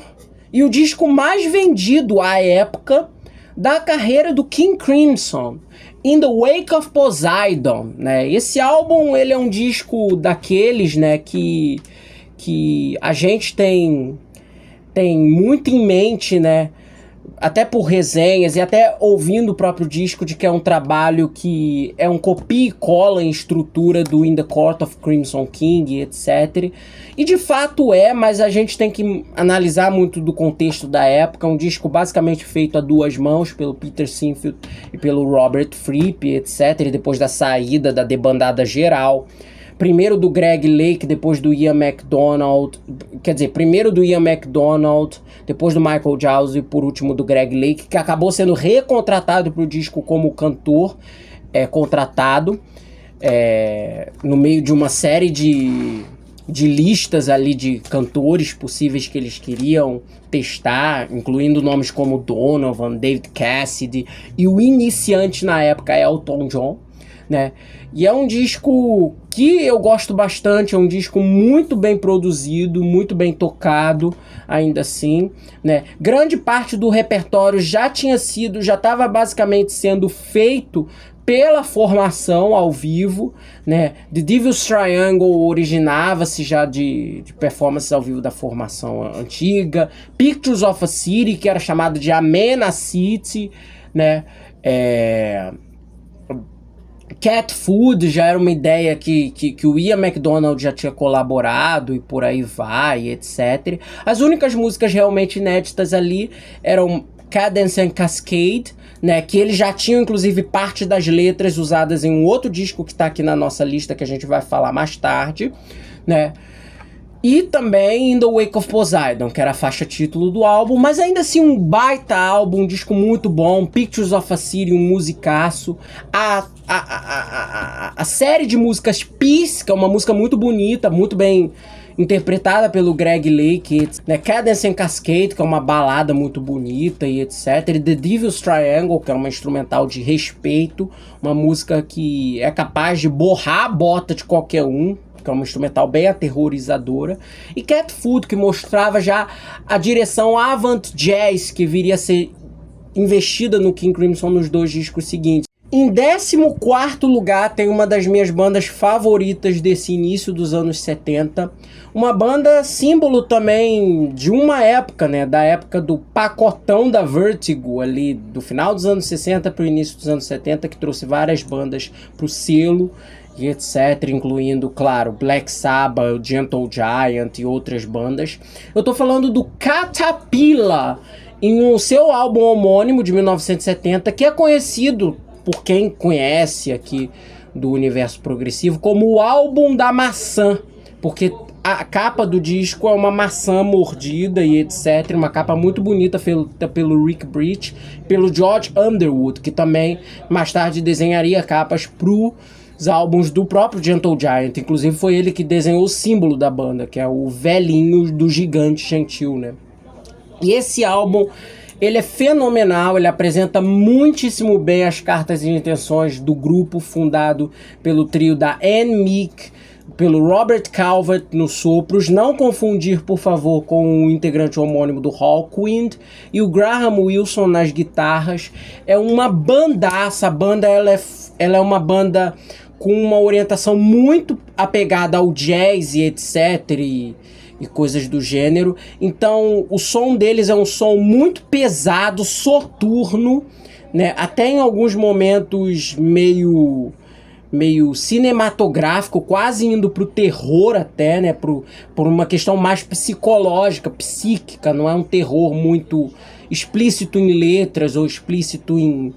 e o disco mais vendido à época da carreira do King Crimson, In the Wake of Poseidon, né? Esse álbum, ele é um disco daqueles, né, que a gente tem muito em mente, né, até por resenhas e até ouvindo o próprio disco, de que é um trabalho que é um copia e cola em estrutura do In the Court of Crimson King, etc. E de fato mas a gente tem que analisar muito do contexto da época. Um disco basicamente feito a 2 mãos pelo Peter Sinfield e pelo Robert Fripp, etc. E depois da saída da debandada geral. Primeiro do Greg Lake, depois do Ian MacDonald. Quer dizer, primeiro do Ian MacDonald, depois do Michael Giles e por último do Greg Lake, que acabou sendo recontratado para o disco como cantor contratado, no meio de uma série de listas ali de cantores possíveis que eles queriam testar, incluindo nomes como Donovan, David Cassidy e o iniciante na época Elton John, né? E é um disco que eu gosto bastante, é um disco muito bem produzido, muito bem tocado, ainda assim, né? Grande parte do repertório já estava basicamente sendo feito pela formação ao vivo, né? The Devil's Triangle originava-se já de performances ao vivo da formação antiga. Pictures of a City, que era chamado de Amena City, né? Cat Food já era uma ideia que o Ian MacDonald já tinha colaborado e por aí vai, etc. As únicas músicas realmente inéditas ali eram Cadence and Cascade, né, que eles já tinham inclusive parte das letras usadas em um outro disco que está aqui na nossa lista, que a gente vai falar mais tarde, né? E também In the Wake of Poseidon, que era a faixa título do álbum, mas ainda assim um baita álbum, um disco muito bom. Pictures of a City, um musicaço. A série de músicas Peace, que é uma música muito bonita, muito bem interpretada pelo Greg Lake, né? Cadence and Cascade, que é uma balada muito bonita e etc. E The Devil's Triangle, que é uma instrumental de respeito, uma música que é capaz de borrar a bota de qualquer um, que é uma instrumental bem aterrorizadora, e Cat Food, que mostrava já a direção avant jazz que viria a ser investida no King Crimson nos 2 discos seguintes. Em 14º lugar tem uma das minhas bandas favoritas desse início dos anos 70, uma banda símbolo também de uma época, né, da época do pacotão da Vertigo, ali do final dos anos 60 para o início dos anos 70, que trouxe várias bandas para o selo, e etc, incluindo, claro, Black Sabbath, Gentle Giant e outras bandas. Eu tô falando do Caterpillar, em um seu álbum homônimo de 1970, que é conhecido por quem conhece aqui do universo progressivo como o álbum da maçã, porque a capa do disco é uma maçã mordida e etc, uma capa muito bonita feita pelo Rick Britt, pelo George Underwood, que também mais tarde desenharia capas os álbuns do próprio Gentle Giant. Inclusive foi ele que desenhou o símbolo da banda, que é o velhinho do gigante gentil, né? E esse álbum, ele é fenomenal, ele apresenta muitíssimo bem as cartas de intenções do grupo fundado pelo trio da Anne Meek, pelo Robert Calvert nos sopros, não confundir, por favor, com o integrante homônimo do Hawkwind, e o Graham Wilson nas guitarras. É uma bandaça, a banda ela é uma banda com uma orientação muito apegada ao jazz e etc, e coisas do gênero. Então o som deles é um som muito pesado, soturno, né? Até em alguns momentos meio cinematográfico, quase indo pro terror até, né? Por uma questão mais psicológica, psíquica, não é um terror muito explícito em letras ou explícito em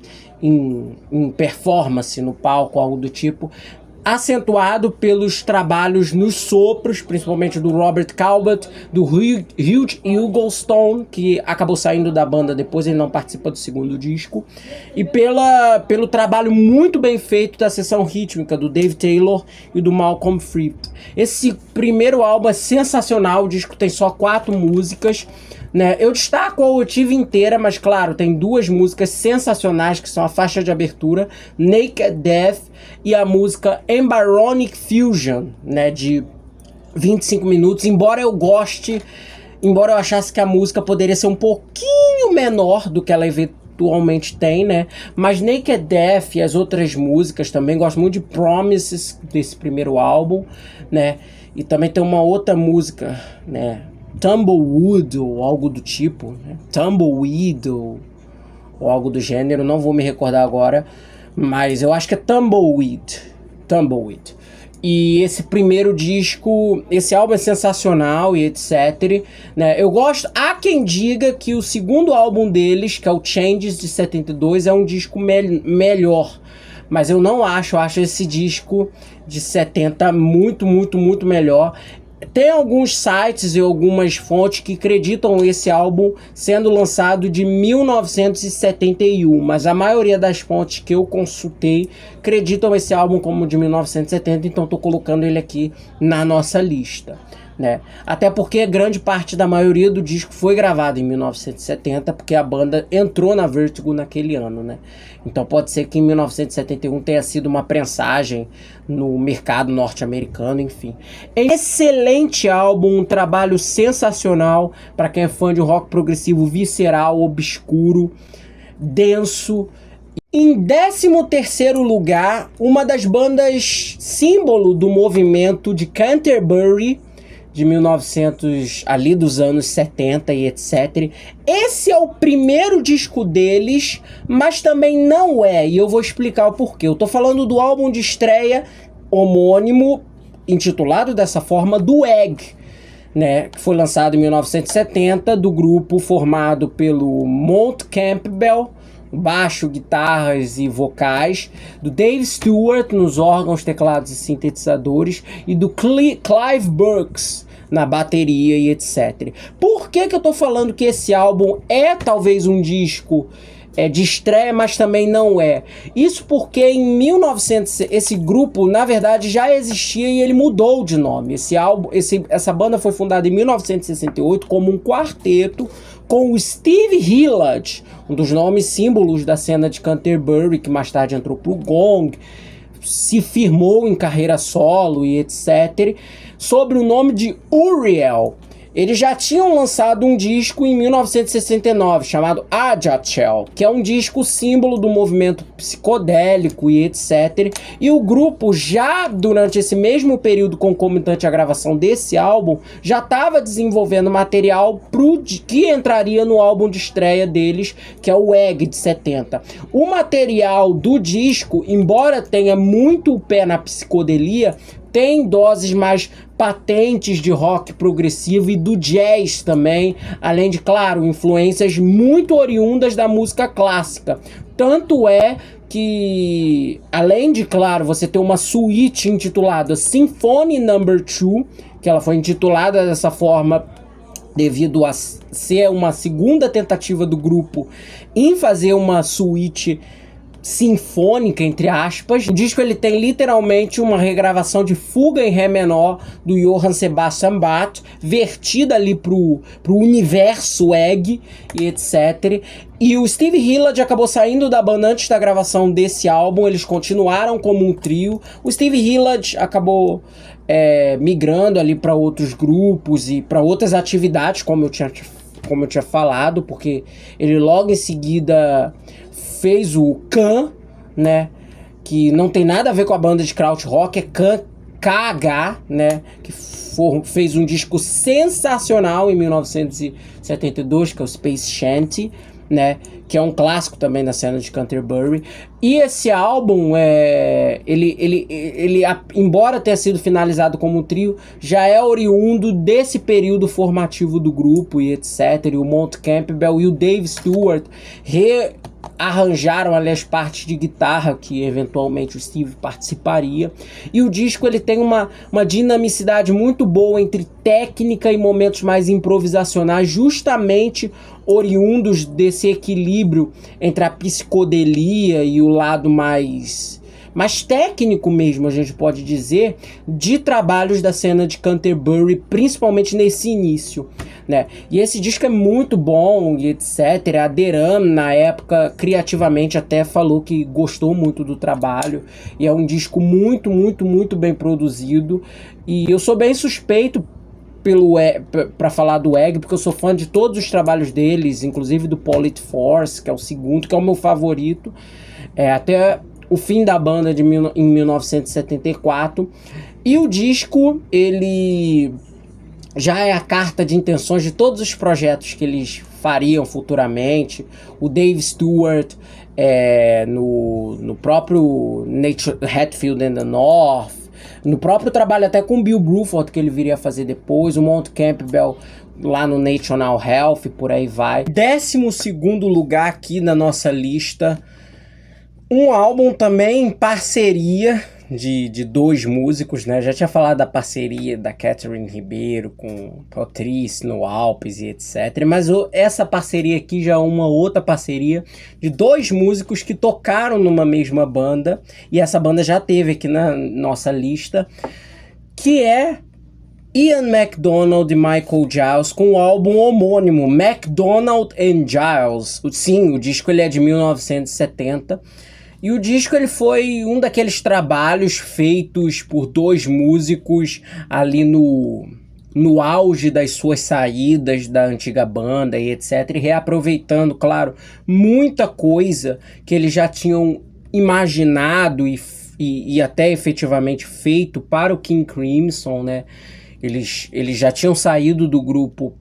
performance no palco, algo do tipo, acentuado pelos trabalhos nos sopros, principalmente do Robert Calvert, do Hugh Eggleston, que acabou saindo da banda depois, ele não participa do segundo disco, e pelo trabalho muito bem feito da seção rítmica do Dave Taylor e do Malcolm Fripp. Esse primeiro álbum é sensacional, o disco tem só 4 músicas, né? Eu destaco a oitiva inteira, mas claro, tem 2 músicas sensacionais que são a faixa de abertura Naked Death e a música Embryonic Fusion, né, de 25 minutos. Embora eu achasse que a música poderia ser um pouquinho menor do que ela eventualmente tem, né, mas Naked Death e as outras músicas também, gosto muito de Promises desse primeiro álbum, né, e também tem uma outra música, né, Tumblewood ou algo do tipo, né? Tumbleweed ou algo do gênero, não vou me recordar agora, mas eu acho que é Tumbleweed. E esse primeiro disco, esse álbum é sensacional e etc, né? Eu gosto, há quem diga que o segundo álbum deles, que é o Changes de 72, é um disco melhor, mas eu não acho, eu acho esse disco de 70 muito melhor. Tem alguns sites e algumas fontes que acreditam esse álbum sendo lançado de 1971, mas a maioria das fontes que eu consultei acreditam esse álbum como de 1970, então estou colocando ele aqui na nossa lista, né? Até porque grande parte da maioria do disco foi gravado em 1970, porque a banda entrou na Vertigo naquele ano, né? Então pode ser que em 1971 tenha sido uma prensagem no mercado norte-americano, enfim. É um excelente álbum, um trabalho sensacional para quem é fã de rock progressivo visceral, obscuro, denso. Em 13º lugar, uma das bandas símbolo do movimento de Canterbury, de 1900, ali dos anos 70 e etc. Esse é o primeiro disco deles, mas também não é, e eu vou explicar o porquê. Eu tô falando do álbum de estreia homônimo, intitulado dessa forma, do Egg, né, que foi lançado em 1970, do grupo formado pelo Mont Campbell, baixo, guitarras e vocais, do Dave Stewart nos órgãos, teclados e sintetizadores, e do Clive Burks na bateria e etc. Por que eu tô falando que esse álbum é talvez um disco de estreia, mas também não é? Isso porque em 1900 esse grupo na verdade já existia e ele mudou de nome. Essa banda foi fundada em 1968 como um quarteto com o Steve Hillard, um dos nomes símbolos da cena de Canterbury, que mais tarde entrou pro Gong, se firmou em carreira solo e etc., sobre o nome de Uriel. Eles já tinham lançado um disco em 1969 chamado Ajachel, que é um disco símbolo do movimento psicodélico e etc. E o grupo já durante esse mesmo período concomitante à gravação desse álbum já estava desenvolvendo material que entraria no álbum de estreia deles, que é o Egg de 70. O material do disco, embora tenha muito pé na psicodelia, tem doses mais patentes de rock progressivo e do jazz também, além de, claro, influências muito oriundas da música clássica. Tanto é que, além de, claro, você ter uma suíte intitulada Symphony No. 2, que ela foi intitulada dessa forma devido a ser uma segunda tentativa do grupo em fazer uma suíte sinfônica, entre aspas. O disco ele tem literalmente uma regravação de Fuga em Ré menor do Johann Sebastian Bach, vertida ali pro universo Egg e etc. E o Steve Hillard acabou saindo da banda antes da gravação desse álbum, eles continuaram como um trio. O Steve Hillard acabou migrando ali para outros grupos e para outras atividades, como eu tinha falado, porque ele logo em seguida fez o Can, né, que não tem nada a ver com a banda de krautrock, é Can, KH, né, que fez um disco sensacional em 1972, que é o Space Shanty, né, que é um clássico também da cena de Canterbury. E esse álbum, ele embora tenha sido finalizado como um trio, já é oriundo desse período formativo do grupo e etc. E o Mont Campbell e o Dave Stewart arranjaram ali as partes de guitarra que eventualmente o Steve participaria. E o disco ele tem uma dinamicidade muito boa entre técnica e momentos mais improvisacionais, justamente oriundos desse equilíbrio entre a psicodelia e o lado mais técnico mesmo, a gente pode dizer, de trabalhos da cena de Canterbury, principalmente nesse início, né? E esse disco é muito bom e etc. A Deram, na época, criativamente até falou que gostou muito do trabalho, e é um disco muito, muito, muito bem produzido, e eu sou bem suspeito para falar do Egg, porque eu sou fã de todos os trabalhos deles, inclusive do Polite Force, que é o segundo, que é o meu favorito, até o fim da banda em 1974. E o disco, ele já é a carta de intenções de todos os projetos que eles fariam futuramente. O Dave Stewart no próprio Hatfield and the North, no próprio trabalho até com Bill Bruford que ele viria a fazer depois, o Mont Campbell lá no National Health, por aí vai. 12º lugar aqui na nossa lista, um álbum também em parceria de dois músicos, né? Já tinha falado da parceria da Catherine Ribeiro com Patrice no Alpes e etc. Mas essa parceria aqui já é uma outra parceria de dois músicos que tocaram numa mesma banda, e essa banda já teve aqui na nossa lista, que é Ian MacDonald e Michael Giles com o álbum homônimo MacDonald and Giles. Sim, o disco ele é de 1970 e o disco ele foi um daqueles trabalhos feitos por dois músicos ali no auge das suas saídas da antiga banda e etc, e reaproveitando, claro, muita coisa que eles já tinham imaginado e até efetivamente feito para o King Crimson, né? Eles já tinham saído do grupo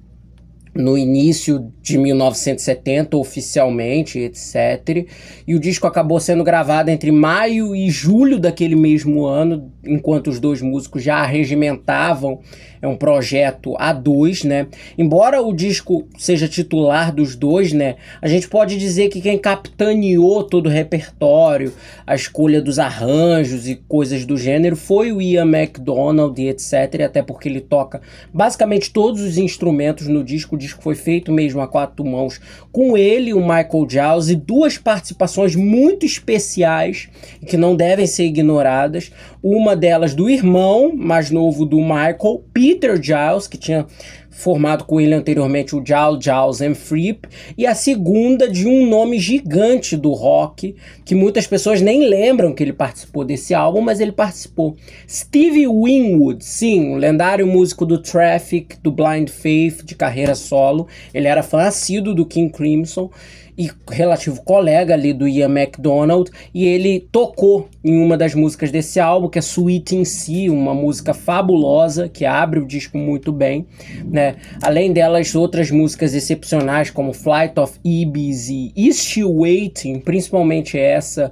no início de 1970, oficialmente, etc. E o disco acabou sendo gravado entre maio e julho daquele mesmo ano, enquanto os dois músicos já arregimentavam um projeto a dois, né? Embora o disco seja titular dos dois, né? A gente pode dizer que quem capitaneou todo o repertório, a escolha dos arranjos e coisas do gênero foi o Ian MacDonald e etc. Até porque ele toca basicamente todos os instrumentos no disco. O disco foi feito mesmo a quatro mãos com ele, o Michael Giles, e duas participações muito especiais que não devem ser ignoradas. Uma delas do irmão mais novo do Michael, Peter Giles, que tinha formado com ele anteriormente o Giles and Fripp, e a segunda de um nome gigante do rock, que muitas pessoas nem lembram que ele participou desse álbum, mas ele participou. Stevie Winwood, sim, o lendário músico do Traffic, do Blind Faith, de carreira solo. Ele era fã assíduo do King Crimson e relativo colega ali do Ian MacDonald, e ele tocou em uma das músicas desse álbum, que é Sweet in Sea, uma música fabulosa, que abre o disco muito bem, né? Além delas, outras músicas excepcionais, como Flight of Ibis e Is She Waiting, principalmente essa,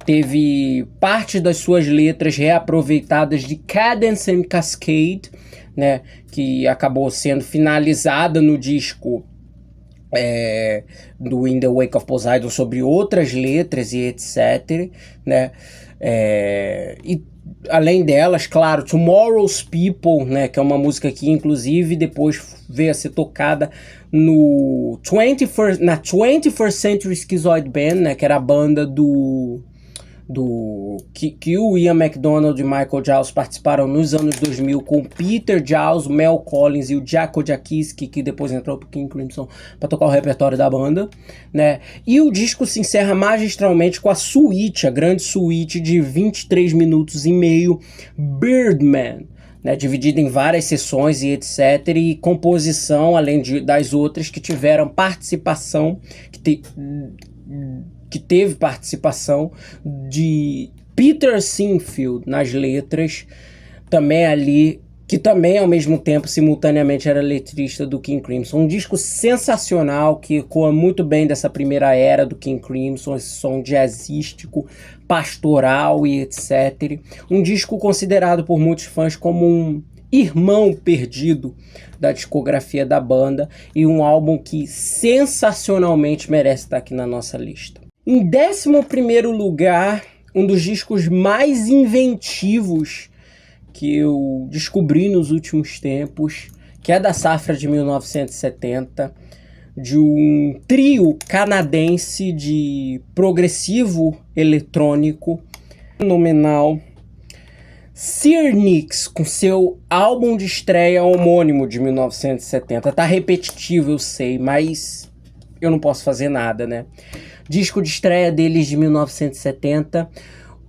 teve parte das suas letras reaproveitadas de Cadence and Cascade, né? Que acabou sendo finalizada no disco do In the Wake of Poseidon sobre outras letras e etc, né? E além delas, claro, Tomorrow's People, né, que é uma música que inclusive depois veio a ser tocada na 21st Century Schizoid Band, né, que era a banda que o Ian MacDonald e Michael Giles participaram nos anos 2000 com Peter Giles, Mel Collins e o Jaco Jaquiski, que depois entrou pro King Crimson para tocar o repertório da banda, né? E o disco se encerra magistralmente com a suíte, a grande suíte de 23 minutos e meio, Birdman, né, dividida em várias sessões e etc, e composição, além das outras que tiveram participação, que teve participação de Peter Sinfield nas letras, também ali, que também ao mesmo tempo, simultaneamente, era letrista do King Crimson. Um disco sensacional, que ecoa muito bem dessa primeira era do King Crimson, esse som jazzístico, pastoral e etc. Um disco considerado por muitos fãs como um irmão perdido da discografia da banda, e um álbum que sensacionalmente merece estar aqui na nossa lista. Em 11º lugar, um dos discos mais inventivos que eu descobri nos últimos tempos, que é da safra de 1970, de um trio canadense de progressivo eletrônico fenomenal, Cyrnix, com seu álbum de estreia homônimo de 1970. Tá repetitivo, eu sei, mas eu não posso fazer nada, né? Disco de estreia deles de 1970.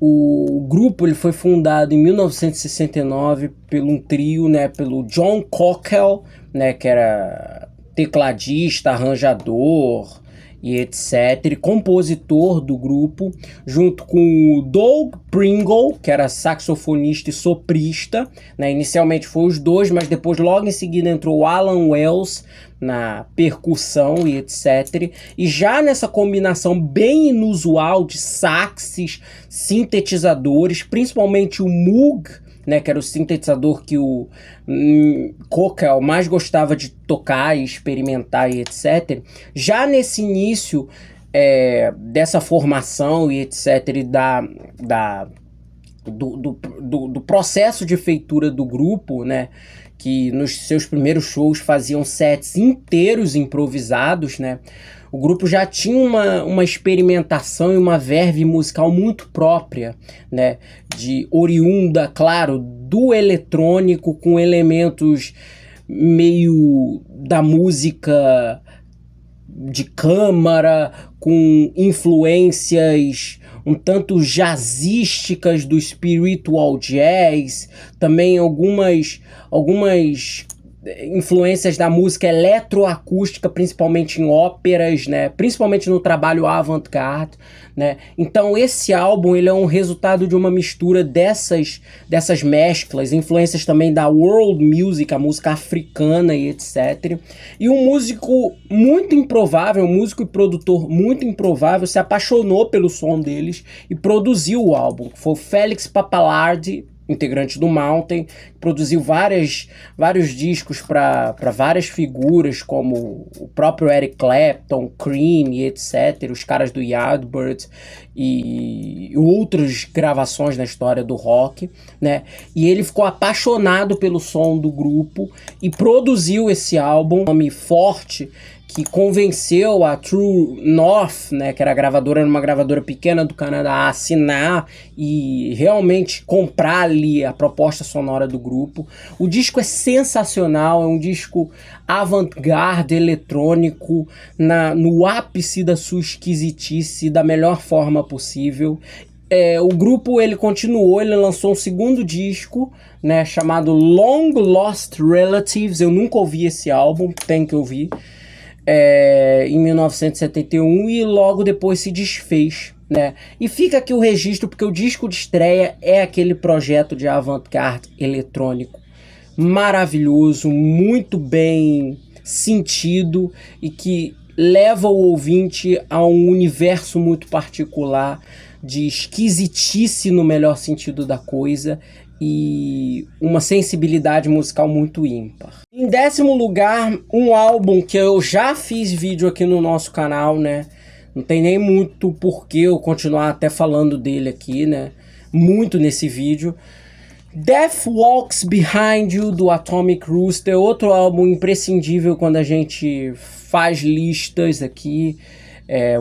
O grupo ele foi fundado em 1969 por um trio, né, pelo John Cockell, né, que era tecladista, arranjador e etc, compositor do grupo, junto com o Doug Pringle, que era saxofonista e soprista, né? Inicialmente foi os dois, mas depois logo em seguida entrou o Alan Wells na percussão e etc. E já nessa combinação bem inusual de saxes, sintetizadores, principalmente o Moog, né, que era o sintetizador que o Cockell mais gostava de tocar e experimentar e etc. Já nesse início dessa formação e etc. E do processo de feitura do grupo, né, que nos seus primeiros shows faziam sets inteiros improvisados, né, O grupo já tinha uma experimentação e uma verve musical muito própria, né? Oriunda, claro, do eletrônico, com elementos meio da música de câmara, com influências um tanto jazzísticas do spiritual jazz, também algumas influências da música eletroacústica, principalmente em óperas, né? Principalmente no trabalho avant-garde, né? Então esse álbum ele é um resultado de uma mistura dessas mesclas, influências também da world music, a música africana e etc. E um músico muito improvável, um músico e produtor muito improvável, se apaixonou pelo som deles e produziu o álbum. Foi o Félix Pappalardi, integrante do Mountain, produziu vários discos para várias figuras, como o próprio Eric Clapton, Cream e etc., os caras do Yardbirds e outras gravações na história do rock, né? E ele ficou apaixonado pelo som do grupo e produziu esse álbum, um nome forte, que convenceu a True North, né, que era uma gravadora pequena do Canadá, a assinar e realmente comprar ali a proposta sonora do grupo. O disco é sensacional, é um disco avant-garde, eletrônico, no ápice da sua esquisitice, da melhor forma possível. O grupo ele continuou, ele lançou um segundo disco, né, chamado Long Lost Relatives. Eu nunca ouvi esse álbum, tem que ouvir. Em 1971 e logo depois se desfez, né? E fica aqui o registro porque o disco de estreia é aquele projeto de avant-garde eletrônico maravilhoso, muito bem sentido e que leva o ouvinte a um universo muito particular de esquisitice no melhor sentido da coisa e uma sensibilidade musical muito ímpar. Em 10º lugar, um álbum que eu já fiz vídeo aqui no nosso canal, né? Não tem nem muito porquê eu continuar até falando dele aqui, né? Muito nesse vídeo. Death Walks Behind You, do Atomic Rooster, outro álbum imprescindível quando a gente faz listas aqui.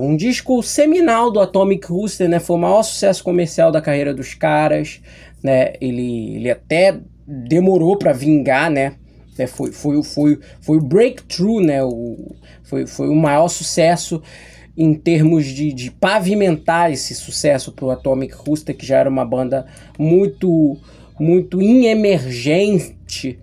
Um disco seminal do Atomic Rooster, né? Foi o maior sucesso comercial da carreira dos caras, né? Ele até demorou para vingar, né? Foi o breakthrough, né? Foi o maior sucesso em termos de pavimentar esse sucesso pro Atomic Rooster, que já era uma banda muito emergente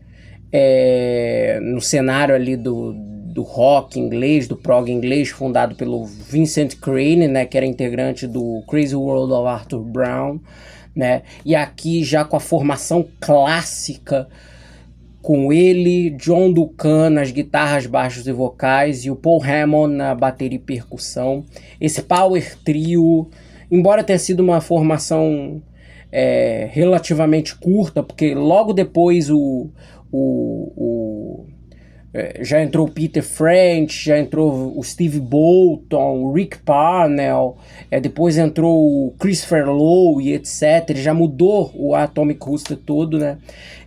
no cenário ali do rock inglês, do prog inglês, fundado pelo Vincent Crane, né, que era integrante do Crazy World of Arthur Brown, né, e aqui já com a formação clássica, com ele, John Duncan nas guitarras, baixos e vocais, e o Paul Hammond na bateria e percussão. Esse power trio, embora tenha sido uma formação relativamente curta, porque logo depois já entrou o Peter French, já entrou o Steve Bolton, o Rick Parnell, depois entrou o Christopher Lowe e etc. Ele já mudou o Atomic Rooster todo, né?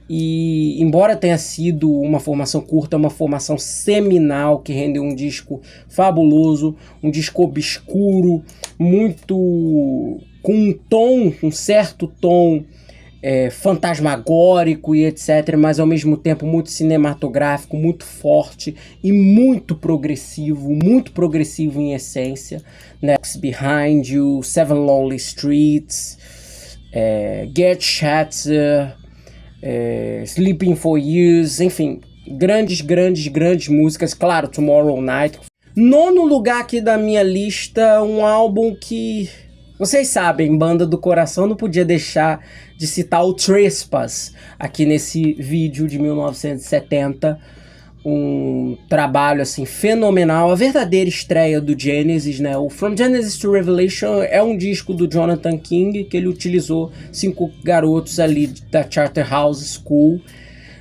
E embora tenha sido uma formação curta, uma formação seminal que rendeu um disco fabuloso, um disco obscuro, muito com um certo tom fantasmagórico e etc, mas ao mesmo tempo muito cinematográfico, muito forte e muito progressivo em essência, né? Behind You, Seven Lonely Streets, Get Shattered, Sleeping for Years, enfim, grandes músicas, claro, Tomorrow Night. 9º lugar aqui da minha lista, um álbum que vocês sabem, banda do coração, não podia deixar de citar o Trespass aqui nesse vídeo de 1970, um trabalho assim fenomenal, a verdadeira estreia do Genesis, né? O From Genesis to Revelation é um disco do Jonathan King que ele utilizou 5 garotos ali da Charterhouse School,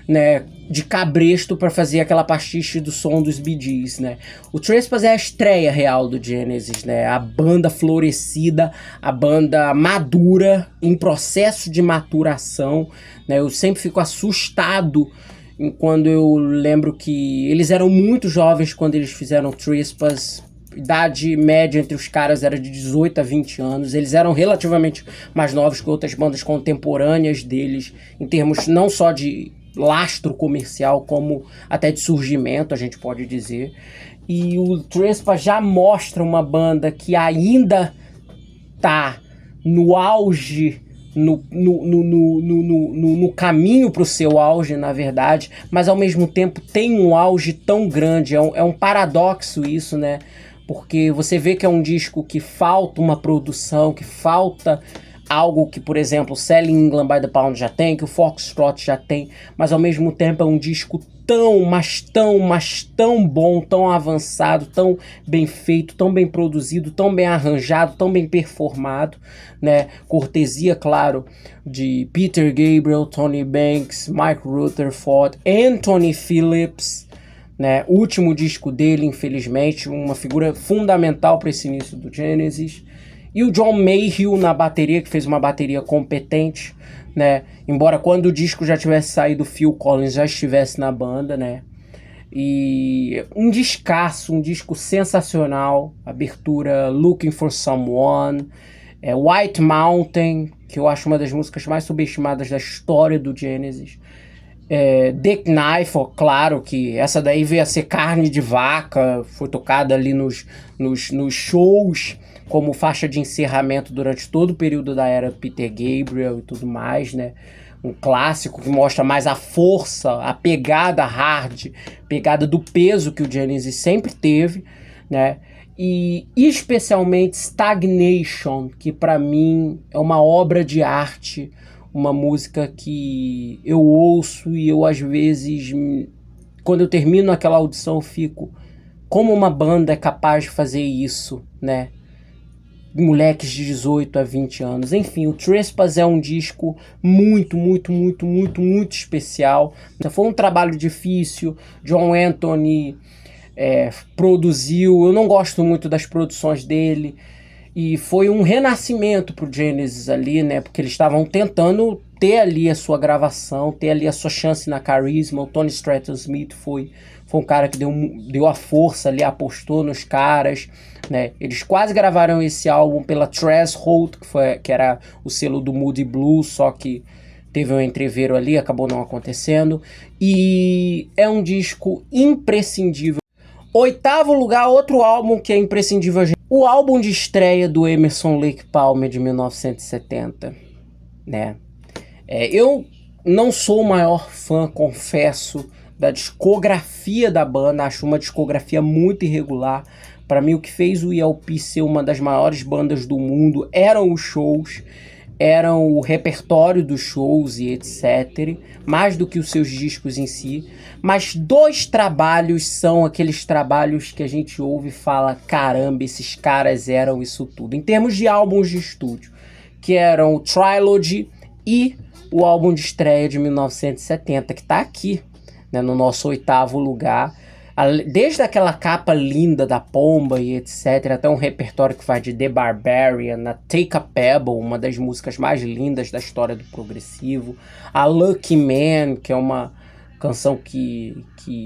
né, de cabresto para fazer aquela pastiche do som dos Bee Gees, né? O Trespass é a estreia real do Genesis, né? A banda florescida, a banda madura, em processo de maturação, né? Eu sempre fico assustado quando eu lembro que eles eram muito jovens quando eles fizeram Trespass, idade média entre os caras era de 18 a 20 anos. Eles eram relativamente mais novos que outras bandas contemporâneas deles, em termos não só de lastro comercial, como até de surgimento, a gente pode dizer. E o Trespa já mostra uma banda que ainda tá no auge, no caminho para o seu auge, na verdade, mas ao mesmo tempo tem um auge tão grande. É um paradoxo isso, né? Porque você vê que é um disco que falta uma produção, que falta algo que, por exemplo, o Selling England by the Pound já tem, que o Foxtrot já tem, mas ao mesmo tempo é um disco mas tão bom, tão avançado, tão bem feito, tão bem produzido, tão bem arranjado, tão bem performado, né? Cortesia, claro, de Peter Gabriel, Tony Banks, Mike Rutherford, Anthony Phillips, né? O último disco dele, infelizmente, uma figura fundamental para esse início do Genesis. E o John Mayhew na bateria, que fez uma bateria competente, né? Embora quando o disco já tivesse saído, Phil Collins já estivesse na banda, né? E um descasso, um disco sensacional. Abertura Looking for Someone, White Mountain, que eu acho uma das músicas mais subestimadas da história do Genesis. The Knife, claro que essa daí veio a ser carne de vaca, foi tocada ali nos shows como faixa de encerramento durante todo o período da era Peter Gabriel e tudo mais, né? Um clássico que mostra mais a força, a pegada hard, pegada do peso que o Genesis sempre teve, né? E especialmente Stagnation, que para mim é uma obra de arte, uma música que eu ouço e eu às vezes, quando eu termino aquela audição, eu fico, como uma banda é capaz de fazer isso, né? Moleques de 18 a 20 anos. Enfim, o Trespass é um disco muito especial. Foi um trabalho difícil. John Anthony produziu. Eu não gosto muito das produções dele. E foi um renascimento pro Genesis ali, né? Porque eles estavam tentando ter ali a sua gravação, ter ali a sua chance na Carisma. O Tony Stratton Smith foi um cara que deu a força ali, apostou nos caras, né? Eles quase gravaram esse álbum pela Threshold, que era o selo do Moody Blues, só que teve um entreveiro ali, acabou não acontecendo. E é um disco imprescindível. 8º lugar, outro álbum que é imprescindível. O álbum de estreia do Emerson Lake Palmer de 1970, né? Eu não sou o maior fã, confesso, da discografia da banda. Acho uma discografia muito irregular. Para mim, o que fez o ELP ser uma das maiores bandas do mundo eram os shows, eram o repertório dos shows e etc, mais do que os seus discos em si. Mas 2 trabalhos são aqueles trabalhos que a gente ouve e fala, caramba, esses caras eram isso tudo. Em termos de álbuns de estúdio, que eram o Trilogy e o álbum de estreia de 1970, que tá aqui, né, no nosso 8º lugar. Desde aquela capa linda da Pomba e etc, até um repertório que vai de The Barbarian, a Take a Pebble, uma das músicas mais lindas da história do progressivo, a Lucky Man, que é uma canção que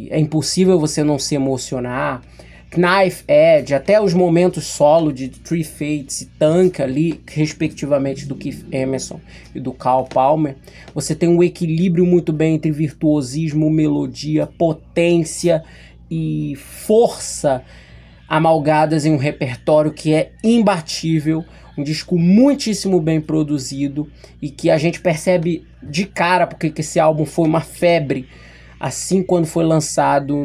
é impossível você não se emocionar, Knife Edge, até os momentos solo de Three Fates e Tank ali, respectivamente do Keith Emerson e do Carl Palmer. Você tem um equilíbrio muito bem entre virtuosismo, melodia, potência e força amalgadas em um repertório que é imbatível, um disco muitíssimo bem produzido e que a gente percebe de cara porque que esse álbum foi uma febre assim quando foi lançado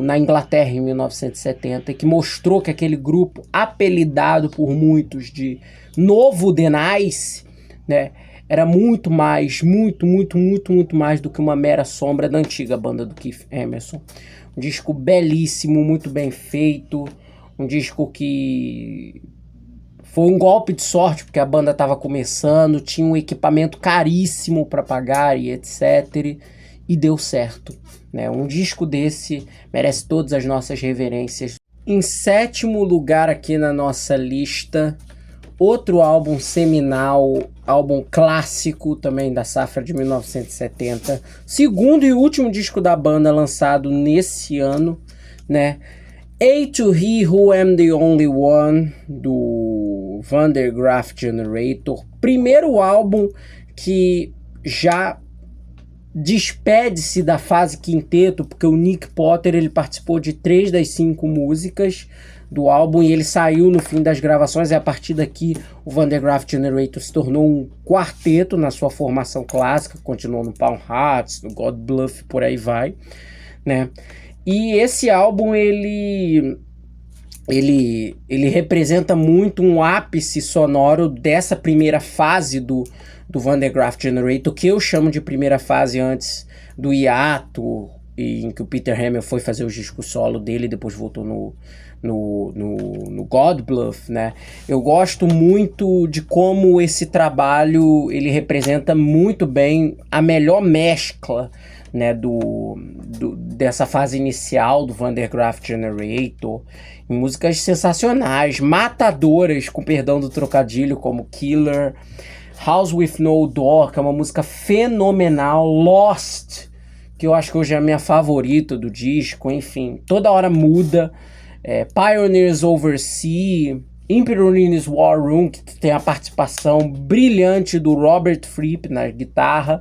na Inglaterra em 1970, e que mostrou que aquele grupo, apelidado por muitos de Novo The Nice, né, era muito mais do que uma mera sombra da antiga banda do Keith Emerson. Um disco belíssimo, muito bem feito, um disco que foi um golpe de sorte, porque a banda estava começando, tinha um equipamento caríssimo para pagar e etc, e deu certo, né? Um disco desse merece todas as nossas reverências. Em 7º lugar aqui na nossa lista, outro álbum seminal, álbum clássico também da safra de 1970, segundo e último disco da banda lançado nesse ano, né? A to He Who Am the Only One, do Van der Graaf Generator. Primeiro álbum que já despede-se da fase quinteto, porque o Nick Potter ele participou de 3 das 5 músicas do álbum e ele saiu no fim das gravações, e a partir daqui o Van der Graaf Generator se tornou um quarteto na sua formação clássica, continuou no Palm Hearts, no God Bluff, por aí vai, né? E esse álbum ele representa muito um ápice sonoro dessa primeira fase do Van der Graaf Generator, que eu chamo de primeira fase antes do hiato, em que o Peter Hamill foi fazer os discos solo dele e depois voltou no God Bluff, né? Eu gosto muito de como esse trabalho ele representa muito bem a melhor mescla, né, dessa fase inicial do Van der Graaf Generator, em músicas sensacionais, matadoras, com perdão do trocadilho, como Killer, House with No Door, que é uma música fenomenal, Lost, que eu acho que hoje é a minha favorita do disco, enfim, toda hora muda, Pioneers Oversea, Imperialist War Room, que tem a participação brilhante do Robert Fripp na guitarra,